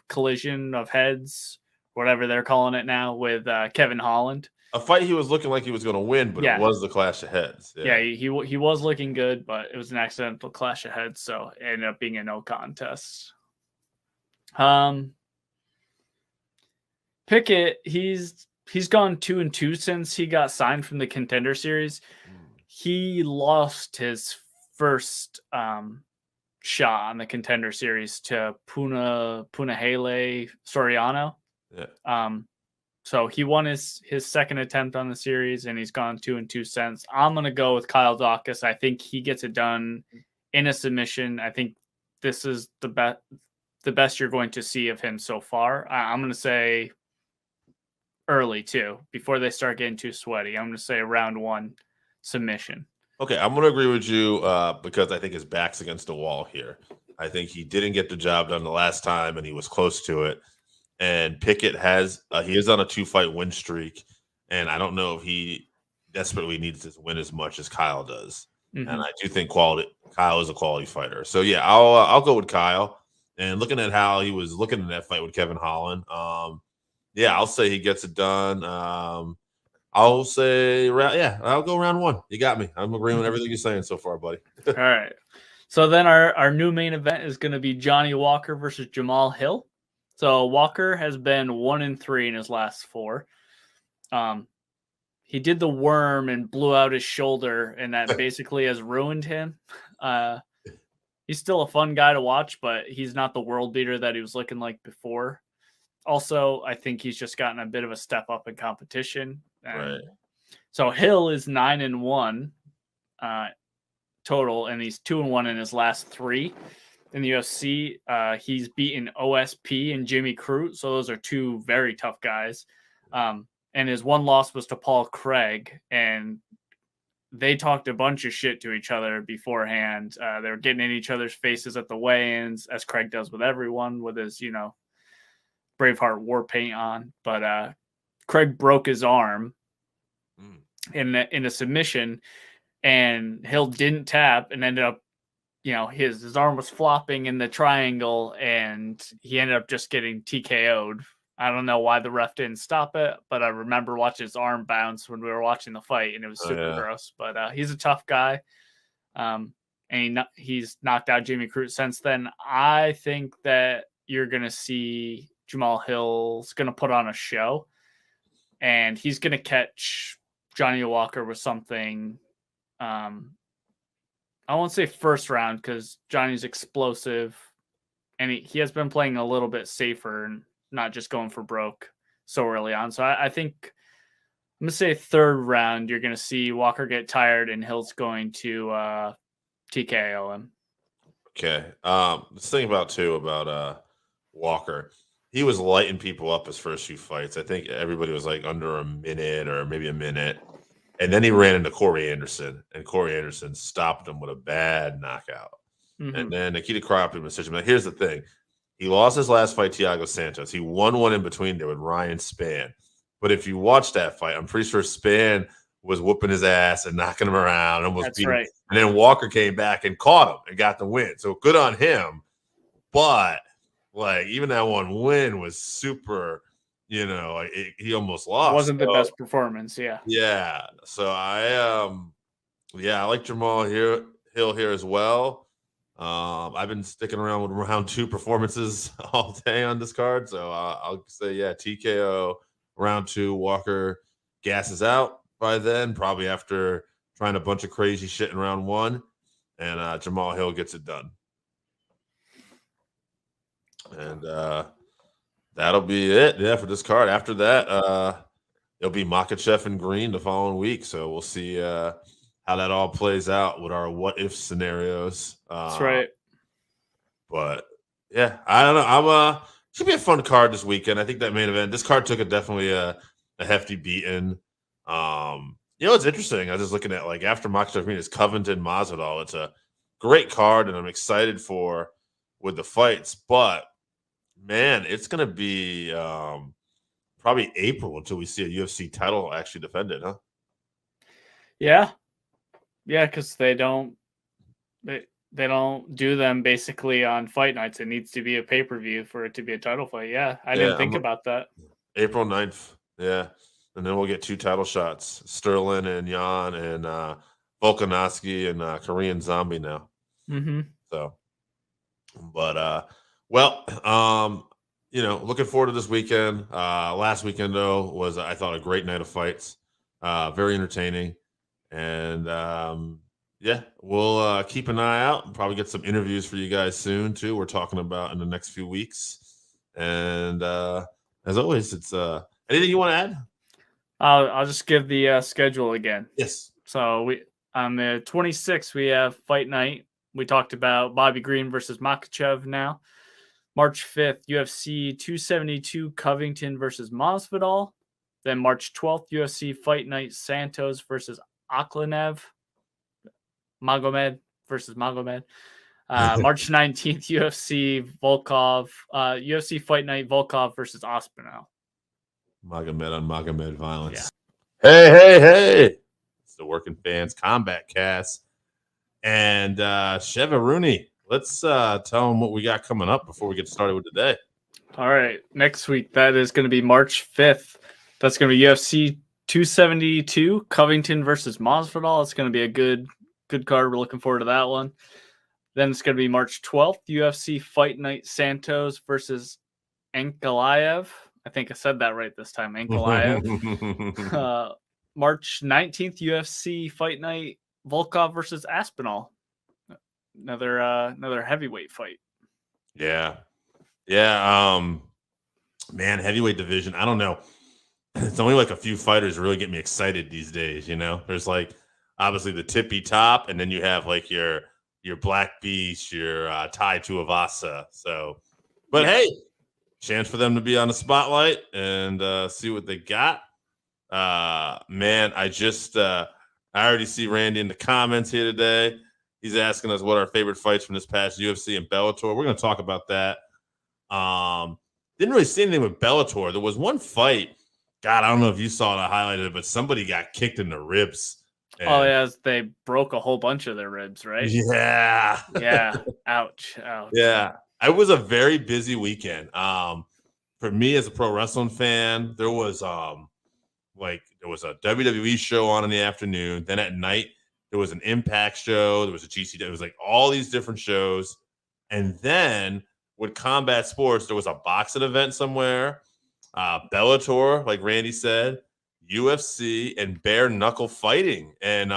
collision of heads, whatever they're calling it now, with Kevin Holland. A fight he was looking like he was going to win, but it was the clash of heads. Yeah, he was looking good, but it was an accidental clash of heads, so it ended up being a no contest. Pickett, he's gone 2-2 since he got signed from the Contender Series. He lost his first shot on the Contender Series to Punahele Soriano. Yeah. So he won his second attempt on the series, and he's gone 2-2 since. I'm gonna go with Kyle Daukaus. I think he gets it done in a submission. I think this is the best you're going to see of him so far. I'm gonna say early too, before they start getting too sweaty. I'm gonna say round 1 submission. Okay, I'm going to agree with you because I think his back's against the wall here. I think he didn't get the job done the last time, and he was close to it. And Pickett he is on a 2-fight win streak, and I don't know if he desperately needs to win as much as Kyle does. Mm-hmm. And I do think Kyle is a quality fighter. So yeah, I'll go with Kyle. And looking at how he was looking in that fight with Kevin Holland, yeah, I'll say he gets it done. I'll say I'll go round 1. You got me. I'm agreeing with everything you're saying so far, buddy. All right. So then our new main event is going to be Johnny Walker versus Jamal Hill. So Walker has been 1-3 in his last 4. He did the worm and blew out his shoulder, and that basically has ruined him. He's still a fun guy to watch, but he's not the world beater that he was looking like before. Also, I think he's just gotten a bit of a step up in competition. Right. So Hill is 9-1 total, and he's 2-1 in his last 3 in the UFC. He's beaten OSP and Jimmy Crute, so those are 2 very tough guys. And his one loss was to Paul Craig, and they talked a bunch of shit to each other beforehand. They were getting in each other's faces at the weigh-ins, as Craig does with everyone, with his, Braveheart war paint on. But Craig broke his arm in a submission, and Hill didn't tap and ended up, his arm was flopping in the triangle, and he ended up just getting TKO'd. I don't know why the ref didn't stop it, but I remember watching his arm bounce when we were watching the fight, and it was super gross. But he's a tough guy, and he's knocked out Jimmy Crute since then. I think that you're going to see Jamal Hill's going to put on a show, and he's going to catch Johnny Walker with something. I won't say first round because Johnny's explosive, and he has been playing a little bit safer and not just going for broke so early on. So I think I'm going to say third round, you're going to see Walker get tired and Hill's going to TKO him. Okay. Let's think about Walker. He was lighting people up his first few fights. I think everybody was like under a minute or maybe a minute. And then he ran into Corey Anderson, and Corey Anderson stopped him with a bad knockout. Mm-hmm. And then Nikita Crawford in decision. But here's the thing. He lost his last fight, Thiago Santos. He won one in between there with Ryan Spann. But if you watch that fight, I'm pretty sure Spann was whooping his ass and knocking him around. Almost beat him. Right. And then Walker came back and caught him and got the win. So good on him. But like even that one win was super, he almost lost. It wasn't the best performance, yeah. Yeah. So I like Jamal Hill here as well. I've been sticking around with round 2 performances all day on this card. So I'll say, TKO round 2. Walker gasses out by then, probably after trying a bunch of crazy shit in round 1. And Jamal Hill gets it done. And that'll be it, for this card. After that, it'll be Makhachev and Green the following week. So we'll see how that all plays out with our what-if scenarios. That's right. But, yeah, I don't know. Should be a fun card this weekend. I think that main event, this card took definitely a hefty beating. It's interesting. I was just looking at, like, after Makhachev Green is Covington, Masvidal. It's a great card, and I'm excited with the fights. But, man, it's going to be probably April until we see a UFC title actually defended, huh? Yeah. Yeah, because they don't do them basically on fight nights. It needs to be a pay-per-view for it to be a title fight. Yeah, I didn't think about that. April 9th, yeah. And then we'll get 2 title shots, Sterling and Jan and Volkanovski and Korean Zombie now. Mm-hmm. So, but, looking forward to this weekend. Last weekend, though, was, I thought, a great night of fights. Very entertaining. And, we'll keep an eye out and probably get some interviews for you guys soon, too. We're talking about in the next few weeks. And as always, it's anything you want to add? I'll just give the schedule again. Yes. So on the 26th, we have fight night. We talked about Bobby Green versus Makhachev now. March 5th, UFC 272 Covington versus Masvidal. Then March 12th, UFC Fight Night Santos versus Akhlenev. Magomed versus Magomed. March 19th, UFC Fight Night Volkov versus Ospinel. Magomed on Magomed violence. Yeah. Hey. It's the Working Fans Combatcast. And Sheva Rooney, let's tell them what we got coming up before we get started with today. All right. Next week, that is going to be March 5th. That's going to be UFC 272 Covington versus Masvidal. It's going to be a good card. We're looking forward to that one. Then it's going to be March 12th, UFC Fight Night Santos versus Ankalaev. I think I said that right this time, Ankalaev. March 19th, UFC Fight Night Volkov versus Aspinall. Another heavyweight fight. Yeah. Man, heavyweight division. I don't know. It's only like a few fighters really get me excited these days. There's like obviously the tippy top, and then you have like your Black Beast, your Tai Tuivasa. So, but hey, chance for them to be on the spotlight and see what they got. Man, I already see Randy in the comments here today. He's asking us what our favorite fights from this past UFC and Bellator. We're going to talk about that. Didn't really see anything with Bellator. There was one fight. God, I don't know if you saw it, I highlighted it, but somebody got kicked in the ribs. They broke a whole bunch of their ribs, right? Yeah. Yeah. Ouch. Yeah. It was a very busy weekend. For me as a pro wrestling fan, there was a WWE show on in the afternoon. Then at night, there was an Impact show. There was a GCW. It was like all these different shows. And then with Combat Sports, there was a boxing event somewhere. Bellator, like Randy said, UFC, and bare knuckle fighting. And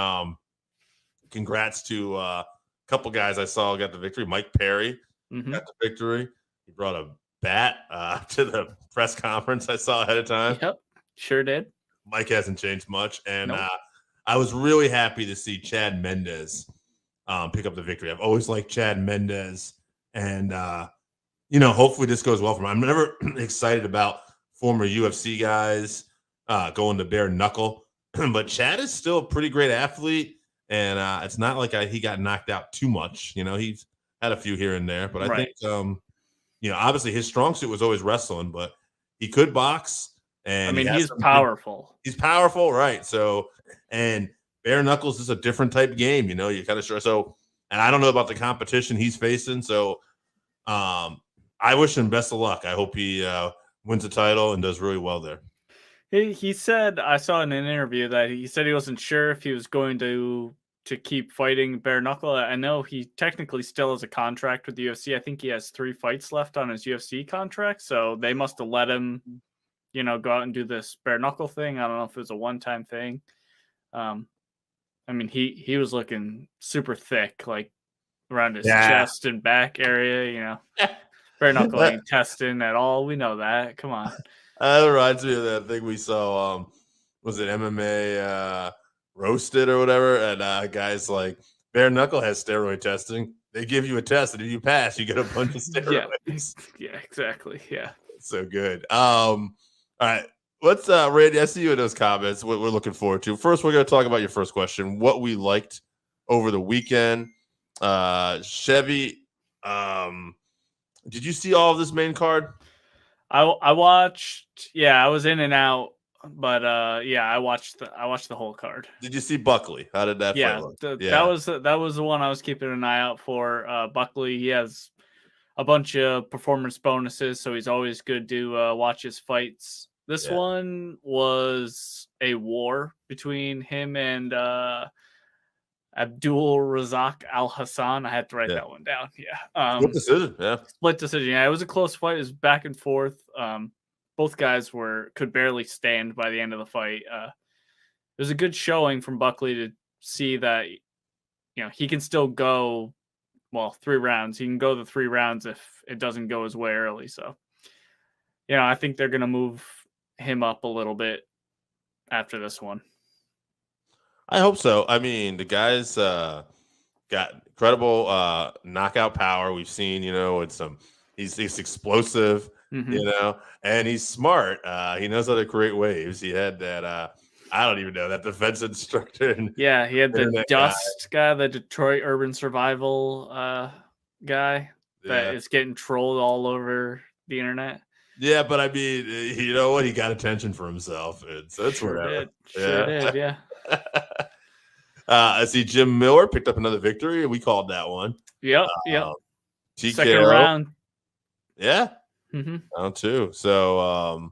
congrats to a couple guys I saw got the victory. Mike Perry Mm-hmm. got the victory. He brought a bat to the press conference I saw ahead of time. Yep, sure did. Mike hasn't changed much, and Nope. I was really happy to see Chad Mendez pick up the victory. I've always liked Chad Mendez, and hopefully this goes well for him. I'm never excited about former UFC guys going to bare knuckle, but Chad is still a pretty great athlete, and it's not like he got knocked out too much. He's had a few here and there, but I Right. think obviously his strong suit was always wrestling, but he could box. And I mean, he's some powerful. He's powerful, right? So, and bare knuckles is a different type of game. You kind of sure. So, and I don't know about the competition he's facing. So, I wish him best of luck. I hope he wins the title and does really well there. He said, I saw in an interview that he said he wasn't sure if he was going to keep fighting bare knuckle. I know he technically still has a contract with the UFC. I think he has 3 fights left on his UFC contract, so they must have let him, go out and do this bare knuckle thing. I don't know if it was a one-time thing. I mean, he was looking super thick, like around his chest and back area. Bare knuckle ain't testing at all. We know that. Come on. That reminds me of that thing we saw. Was it MMA Roasted or whatever? And guys like bare knuckle has steroid testing. They give you a test, and if you pass, you get a bunch of steroids. Yeah, exactly. Yeah, so good. All right, let's Randy. I see you in those comments. What we're looking forward to. First, we're going to talk about your first question. What we liked over the weekend. Chevy. Did you see all of this main card? I watched. Yeah, I was in and out, but I watched the whole card. Did you see Buckley? How did that fight look? That was the one I was keeping an eye out for. Buckley, he has a bunch of performance bonuses, so he's always good to watch his fights. This one was a war between him and Abdul Razak Al Hassan. I had to write that one down. Yeah. Split decision. Yeah. Split decision. Yeah, it was a close fight. It was back and forth. Both guys could barely stand by the end of the fight. It was a good showing from Buckley to see that he can still go 3 rounds. He can go the 3 rounds if it doesn't go his way early. So, I think they're going to move him up a little bit after this one. I hope so. I mean, the guy's got incredible knockout power. We've seen, he's explosive, and he's smart. He knows how to create waves. He had that, I don't even know, that defense instructor. He had the Dust guy, the Detroit Urban Survival guy that is getting trolled all over the internet. Yeah, but I mean, you know what? He got attention for himself. That's whatever. Sure did, yeah. I see Jim Miller picked up another victory. We called that one. Yep. Second round. Yeah. Round 2. So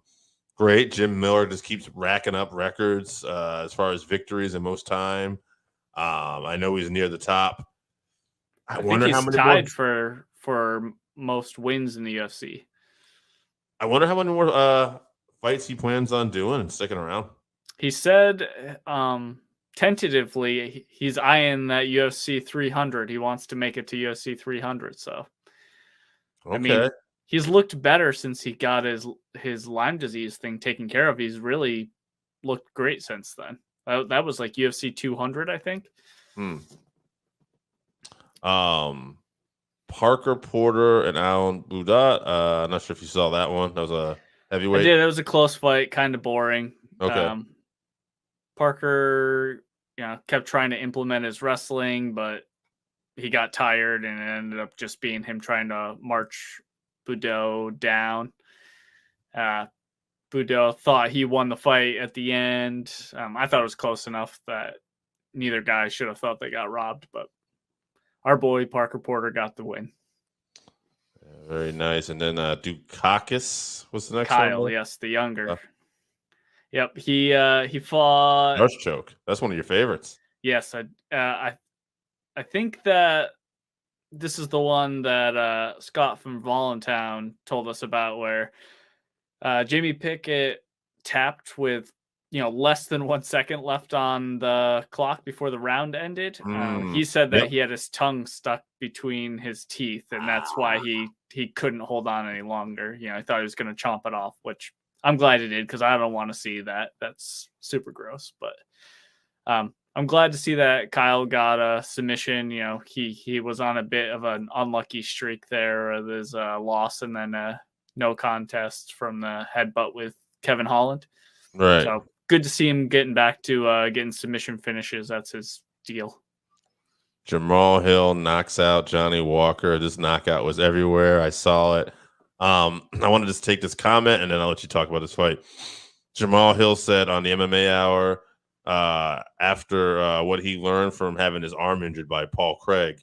great. Jim Miller just keeps racking up records as far as victories in most time. I know he's near the top. I wonder think how he's many tied for most wins in the UFC. I wonder how many more fights he plans on doing and sticking around. He said tentatively he's eyeing that UFC 300. He wants to make it to UFC 300. So, okay. I mean, he's looked better since he got his Lyme disease thing taken care of. He's really looked great since then. That was like UFC 200, I think. Parker Porter and Alan Budat. I'm not sure if you saw that one. That was a heavyweight. I did. It was a close fight, kind of boring. Okay. Parker, kept trying to implement his wrestling, but he got tired, and it ended up just being him trying to march Budat down. Budat thought he won the fight at the end. I thought it was close enough that neither guy should have thought they got robbed, but our boy Parker Porter got the win. Very nice. And then Dukakis was the next Kyle, one. yes, the younger. Yep, he fought. Rush choke. That's one of your favorites. Yes, I think that this is the one that Scott from Voluntown told us about, where Jamie Pickett tapped with less than 1 second left on the clock before the round ended. Mm, He said that yep. he had his tongue stuck between his teeth, and that's why he couldn't hold on any longer. I thought he was going to chomp it off, which I'm glad he did because I don't want to see that. That's super gross. But I'm glad to see that Kyle got a submission. He was on a bit of an unlucky streak there. There's a loss and then a no contest from the headbutt with Kevin Holland. Right. So good to see him getting back to getting submission finishes. That's his deal. Jamal Hill knocks out Johnny Walker. This knockout was everywhere. I saw it. I want to just take this comment and then I'll let you talk about this fight. Jamal Hill said on the MMA Hour after what he learned from having his arm injured by Paul Craig,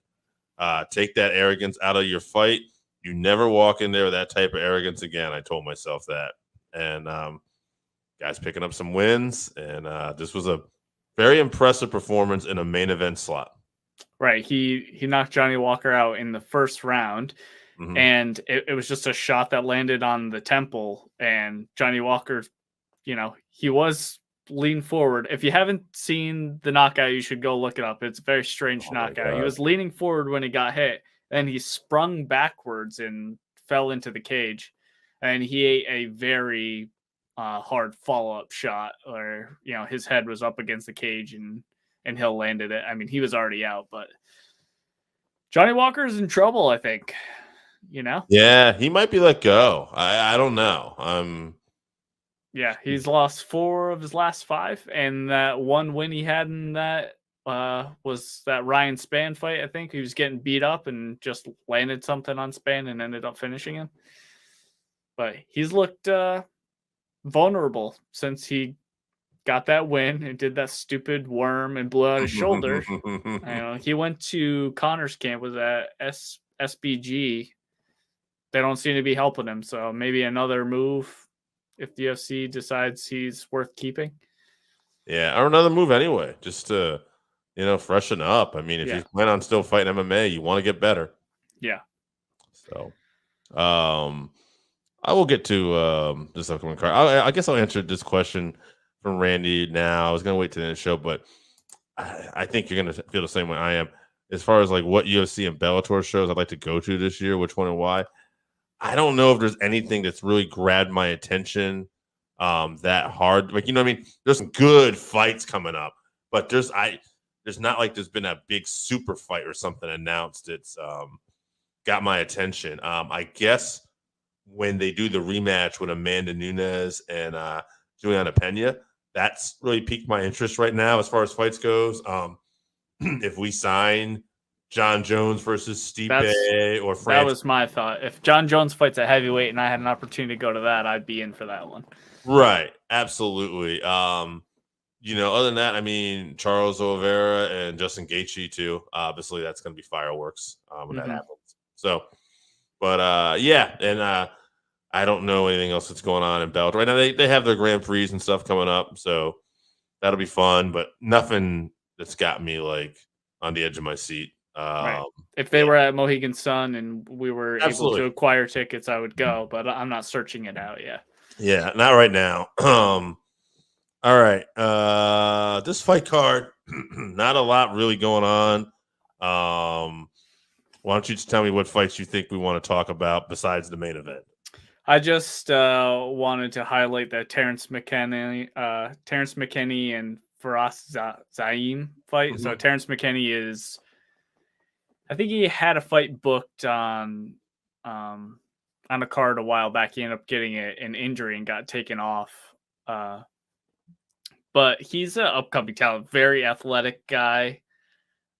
take that arrogance out of your fight. You never walk in there with that type of arrogance again. I told myself that. And guys picking up some wins. And this was a very impressive performance in a main event slot. Right. He knocked Johnny Walker out in the first round. Mm-hmm. And it was just a shot that landed on the temple. And Johnny Walker, he was leaned forward. If you haven't seen the knockout, you should go look it up. It's a very strange knockout. He was leaning forward when he got hit. Then he sprung backwards and fell into the cage. And he ate a very hard follow-up shot where, his head was up against the cage and Hill landed it. I mean, he was already out, but Johnny Walker's in trouble, I think. Yeah, he might be let go. I don't know. Yeah, he's lost 4 of his last 5, and that one win he had in that was that Ryan Spann fight. I think he was getting beat up and just landed something on Spann and ended up finishing him. But he's looked vulnerable since he got that win and did that stupid worm and blew out his shoulder. He went to Connor's camp, was at SBG. They don't seem to be helping him, so maybe another move if the UFC decides he's worth keeping. Yeah, or another move anyway, just to freshen up. I mean, if you plan on still fighting MMA, you want to get better. Yeah. So, I will get to this upcoming card. I guess I'll answer this question from Randy now. I was gonna wait to the end of the show, but I think you're gonna feel the same way I am. As far as like what UFC and Bellator shows I'd like to go to this year, which one and why. I don't know if there's anything that's really grabbed my attention that hard. Like, I mean? There's some good fights coming up, but there's not like there's been a big super fight or something announced. It's got my attention. I guess when they do the rematch with Amanda Nunes and Juliana Pena, that's really piqued my interest right now as far as fights goes. If we sign John Jones versus Stipe or Francis. That was my thought. If John Jones fights at heavyweight and I had an opportunity to go to that, I'd be in for that one. Right. Absolutely. Other than that, I mean, Charles Oliveira and Justin Gaethje too. Obviously, that's going to be fireworks when that happens. So, but yeah, and I don't know anything else that's going on in Bellator right now. They have their Grand Prix and stuff coming up, so that'll be fun. But nothing that's got me like on the edge of my seat. Right. If they were at Mohegan Sun and we were able to acquire tickets, I would go, but I'm not searching it out yet. Yeah, not right now. All right. This fight card, not a lot really going on. Why don't you just tell me what fights you think we want to talk about besides the main event? I just wanted to highlight that Terrence McKinney and Faraz Zaim fight. So Terrence McKinney is, I think he had a fight booked on a card a while back. He ended up getting an injury and got taken off. But he's an upcoming talent, very athletic guy.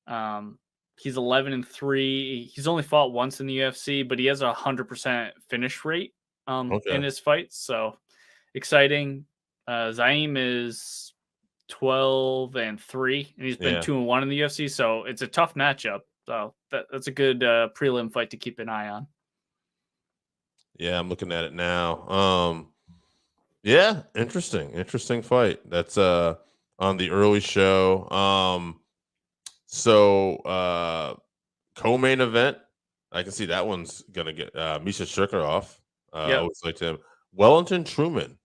He's 11-3. He's only fought once in the UFC, but he has 100% finish rate in his fights. So exciting. Zaim is 12-3, and he's been 2-1 in the UFC. So it's a tough matchup. So that's a good prelim fight to keep an eye on. Yeah, I'm looking at it now. Yeah, interesting fight. That's on the early show. So co-main event, I can see that one's gonna get Misha Shirkerov. I always liked him. Wellington Truman.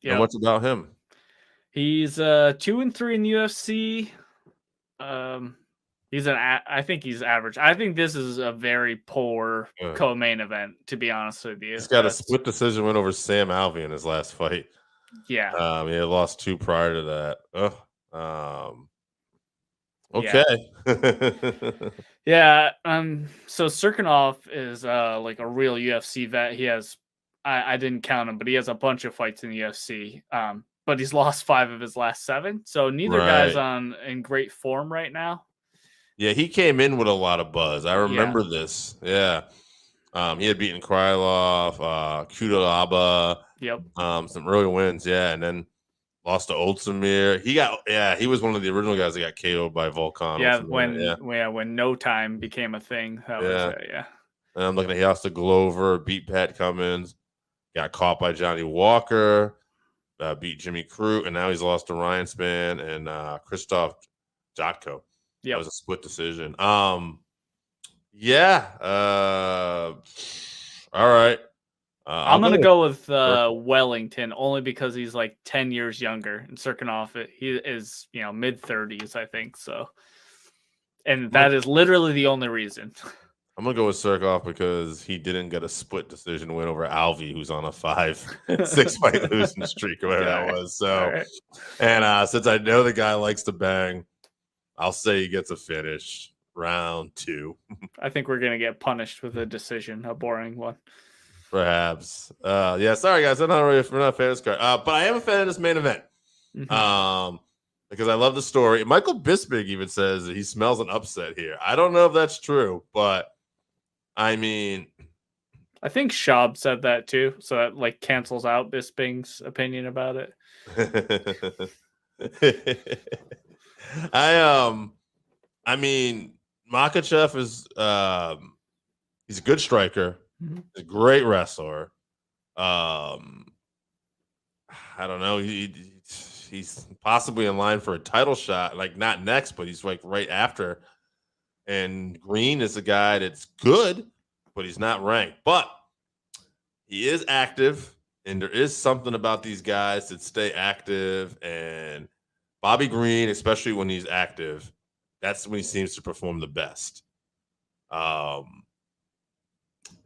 Yeah, what's about him? He's 2-3 in the UFC. I think he's average. I think this is a very poor co-main event, to be honest with you. He's got a split decision win over Sam Alvey in his last fight. Yeah. He had lost 2 prior to that. Okay. Yeah. So Serkinov is like a real UFC vet. He has I didn't count him, but he has a bunch of fights in the UFC. But he's lost 5 of his last 7. So neither guy's in great form right now. Yeah, he came in with a lot of buzz. I remember this. Yeah. He had beaten Krylov, Kudalaba. Yep. Some early wins, yeah, and then lost to Oldsamir. He was one of the original guys that got KO'd by Volkan. Yeah, when No Time became a thing. That was it, yeah. And I'm looking at he lost to Glover, beat Pat Cummins, got caught by Johnny Walker, beat Jimmy Crute, and now he's lost to Ryan Spann and Christoph Jotko. Yep. That was a split decision. All right. I'm going to go with Wellington only because he's like 10 years younger. And Serkinov, he is, mid-30s, I think. So, and that is literally the only reason. I'm going to go with Serkinov because he didn't get a split decision win over Alvey, who's on a 5-6 fight losing streak or whatever that was. So, and since I know the guy likes to bang, I'll say he gets a finish round 2. I think we're going to get punished with a decision, a boring one. Perhaps. Sorry guys, we're not a fan of this card. But I am a fan of this main event. Mm-hmm. Because I love the story. Michael Bisping even says that he smells an upset here. I don't know if that's true, but I mean, I think Schaub said that too, so that like cancels out Bisping's opinion about it. I mean, Makhachev is he's a good striker. Mm-hmm. He's a great wrestler. I don't know. He's possibly in line for a title shot, like not next, but he's like right after. And Green is a guy that's good, but he's not ranked. But he is active, and there is something about these guys that stay active. And Bobby Green, especially when he's active, that's when he seems to perform the best.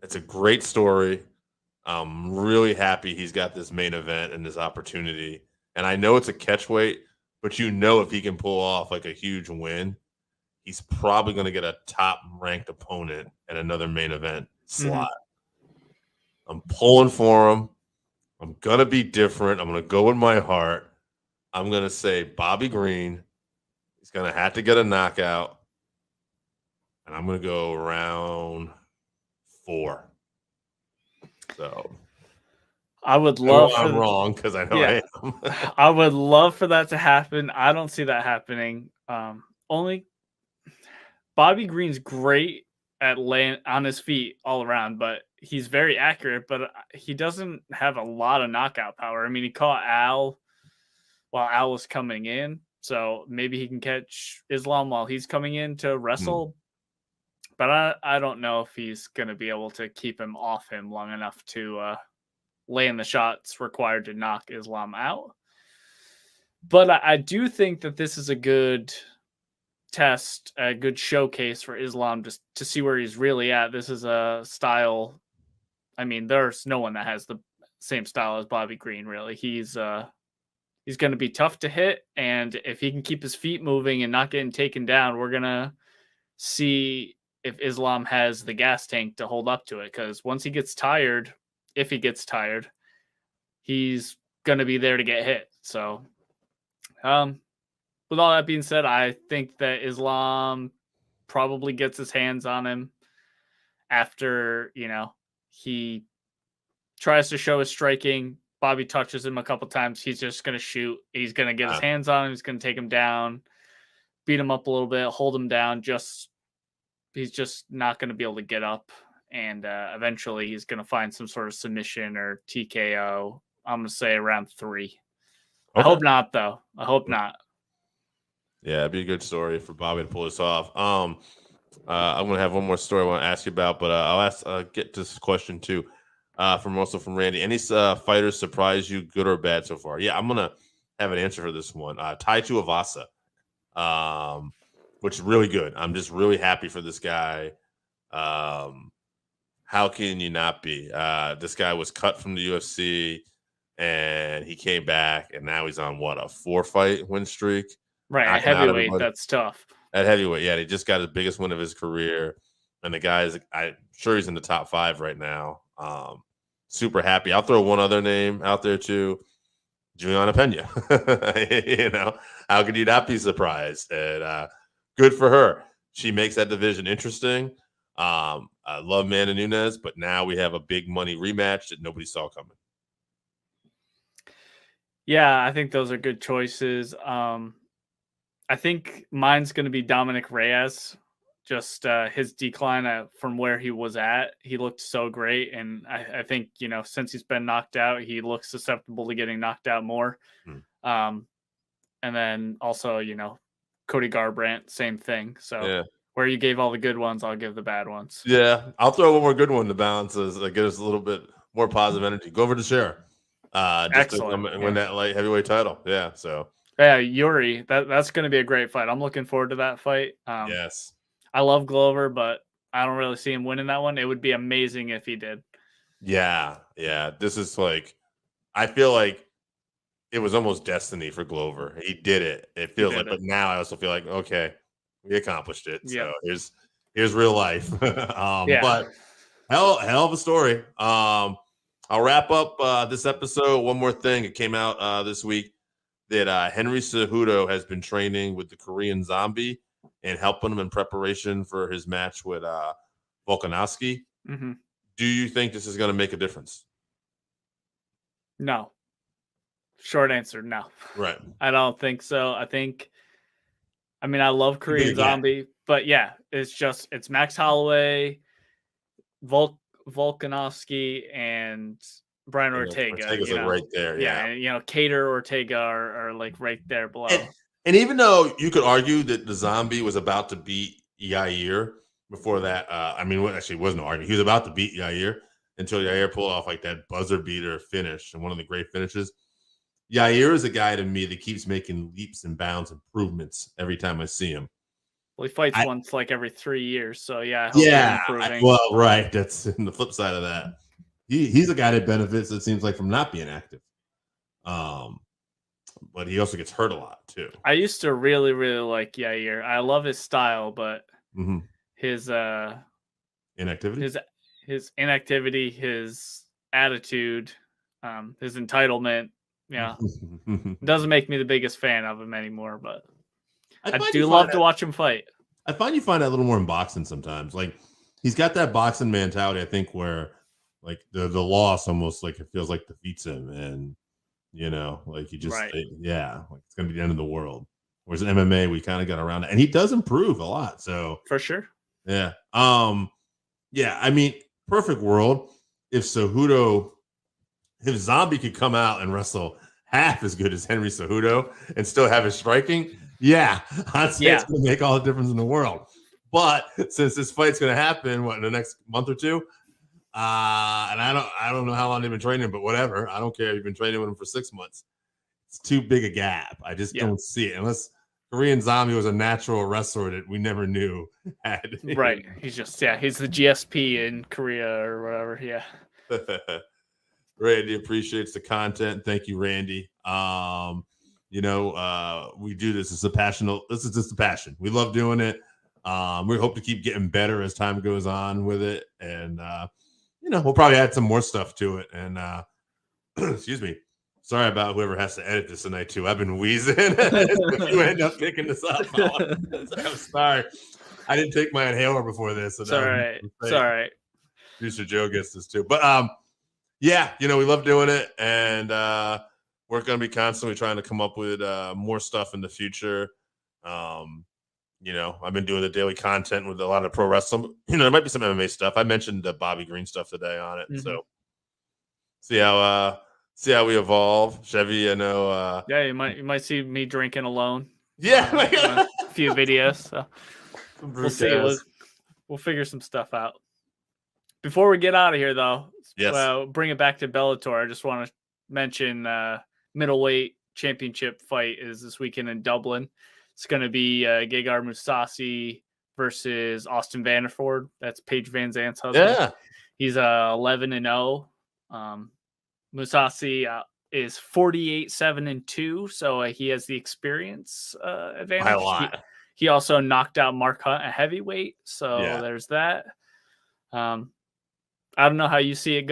It's a great story. I'm really happy he's got this main event and this opportunity. And I know it's a catchweight, but if he can pull off like a huge win, he's probably going to get a top-ranked opponent at another main event slot. Mm-hmm. I'm pulling for him. I'm going to be different. I'm going to go with my heart. I'm going to say Bobby Green. He's going to have to get a knockout. And I'm going to go round 4. So I would love I'm wrong because I know I am. I would love for that to happen. I don't see that happening. Only Bobby Green's great at laying on his feet all around, but he's very accurate, but he doesn't have a lot of knockout power. I mean, he caught Al while Al was coming in, so maybe he can catch Islam while he's coming in to wrestle. But I don't know if he's going to be able to keep him off him long enough to lay in the shots required to knock Islam out. But I do think that this is a good test, a good showcase for Islam just to see where he's really at. This is a style. I mean, there's no one that has the same style as Bobby Green, really. He's going to be tough to hit. And if he can keep his feet moving and not getting taken down, we're going to see if Islam has the gas tank to hold up to it. Because once he gets tired, if he gets tired, he's going to be there to get hit. So, with all that being said, I think that Islam probably gets his hands on him after, he tries to show his striking. Bobby touches him a couple times. He's just going to shoot. He's going to get his hands on him. He's going to take him down, beat him up a little bit, hold him down. He's just not going to be able to get up. And eventually he's going to find some sort of submission or TKO. I'm going to say around 3. Okay. I hope not, though. I hope not. Yeah, it'd be a good story for Bobby to pull this off. I'm going to have one more story I want to ask you about, but I'll get to this question too. From Randy. Any fighters surprise you, good or bad so far? Yeah, I'm going to have an answer for this one. Tai Tuivasa, which is really good. I'm just really happy for this guy. How can you not be? This guy was cut from the UFC, and he came back, and now he's on what, a 4-fight win streak? Right, at Knocking out heavyweight, everybody. that's tough. At heavyweight, yeah, he just got his biggest win of his career, and the guy's, I'm sure he's in the top 5 right now. Super happy. I'll throw one other name out there too, Juliana Pena. You know, how could you not be surprised? And good for her. She makes that division interesting. I love Amanda Nunes, but now we have a big money rematch that nobody saw coming. Yeah, I think those are good choices. I think mine's going to be Dominic Reyes. Just his decline from where he was at. He looked so great. And I think, you know, since he's been knocked out, he looks susceptible to getting knocked out more. And then also, you know, Cody Garbrandt, same thing. So yeah. Where you gave all the good ones, I'll give the bad ones. Yeah, I'll throw one more good one to balance us, get us a little bit more positive energy. Go over to Share. Just Excellent. to win that light heavyweight title. Yeah, so. Yeah, Yuri, that's going to be a great fight. I'm looking forward to that fight. Yes. I love Glover, but I don't really see him winning that one. It would be amazing if he did. Yeah. This is like, I feel like it was almost destiny for Glover. He did it. It feels like, but now I also feel like, okay, we accomplished it. Yep. So here's real life. But hell of a story. I'll wrap up this episode. One more thing. It came out this week that Henry Cejudo has been training with the Korean Zombie and helping him in preparation for his match with Volkanovski. Mm-hmm. Do you think this is going to make a difference? No. Short answer, no. Right. I don't think so. I love Korean Zombie, but yeah, it's Max Holloway, Volkanovski, and Brian Ortega. Ortega's like right there. Yeah. And, you know, Cater, Ortega are like right there below. And even though you could argue that the Zombie was about to beat Yair before that, actually wasn't an argument. He was about to beat Yair until Yair pulled off like that buzzer beater finish and one of the great finishes. Yair is a guy to me that keeps making leaps and bounds improvements every time I see him. Well, he fights once like every 3 years, so yeah. Right. That's the flip side of that. He's a guy that benefits, it seems like, from not being active. But he also gets hurt a lot too. I used to really, really like Yair. I love his style, but his inactivity, his inactivity, his attitude, his entitlement, doesn't make me the biggest fan of him anymore. But I do love to watch him fight. I find you find that a little more in boxing sometimes. Like he's got that boxing mentality, I think, where like the loss almost like it feels like defeats him, and like he just like it's gonna be the end of the world. Whereas in MMA, we kind of got around it, and he does improve a lot. So for sure, yeah, perfect world if Zombie could come out and wrestle half as good as Henry Cejudo and still have his striking. Yeah, I'd say it's gonna make all the difference in the world. But since this fight's gonna happen, in the next month or two. And I don't know how long they've been training, but whatever. I don't care. You've been training with him for 6 months. It's too big a gap. I just don't see it unless Korean Zombie was a natural wrestler that we never knew had. Right. He's just he's the GSP in Korea or whatever. Yeah. Randy appreciates the content. Thank you, Randy. We do this. This is just a passion. We love doing it. We hope to keep getting better as time goes on with it, and we'll probably add some more stuff to it. And excuse me, sorry about whoever has to edit this tonight too. I've been wheezing. If you end up picking this up, I'm sorry. I didn't take my inhaler before this. So it's all right. It's all right. Producer Joe gets this too. But we love doing it, and we're going to be constantly trying to come up with more stuff in the future. I've been doing the daily content with a lot of pro wrestling. There might be some MMA stuff. I mentioned the Bobby Green stuff today on it. Mm-hmm. So see how we evolve. Chevy, I know. You might see me drinking alone. Yeah, a few videos. So we'll see. We'll figure some stuff out. Before we get out of here, though, bring it back to Bellator. I just want to mention middleweight championship fight is this weekend in Dublin. It's going to be Gegard Mousasi versus Austin Vanderford. That's Paige Van Zandt's husband. Yeah. He's 11-0. Mousasi is 48-7-2, so he has the experience advantage. By a lot. He also knocked out Mark Hunt at heavyweight, so Yeah. there's that. I don't know how you see it going.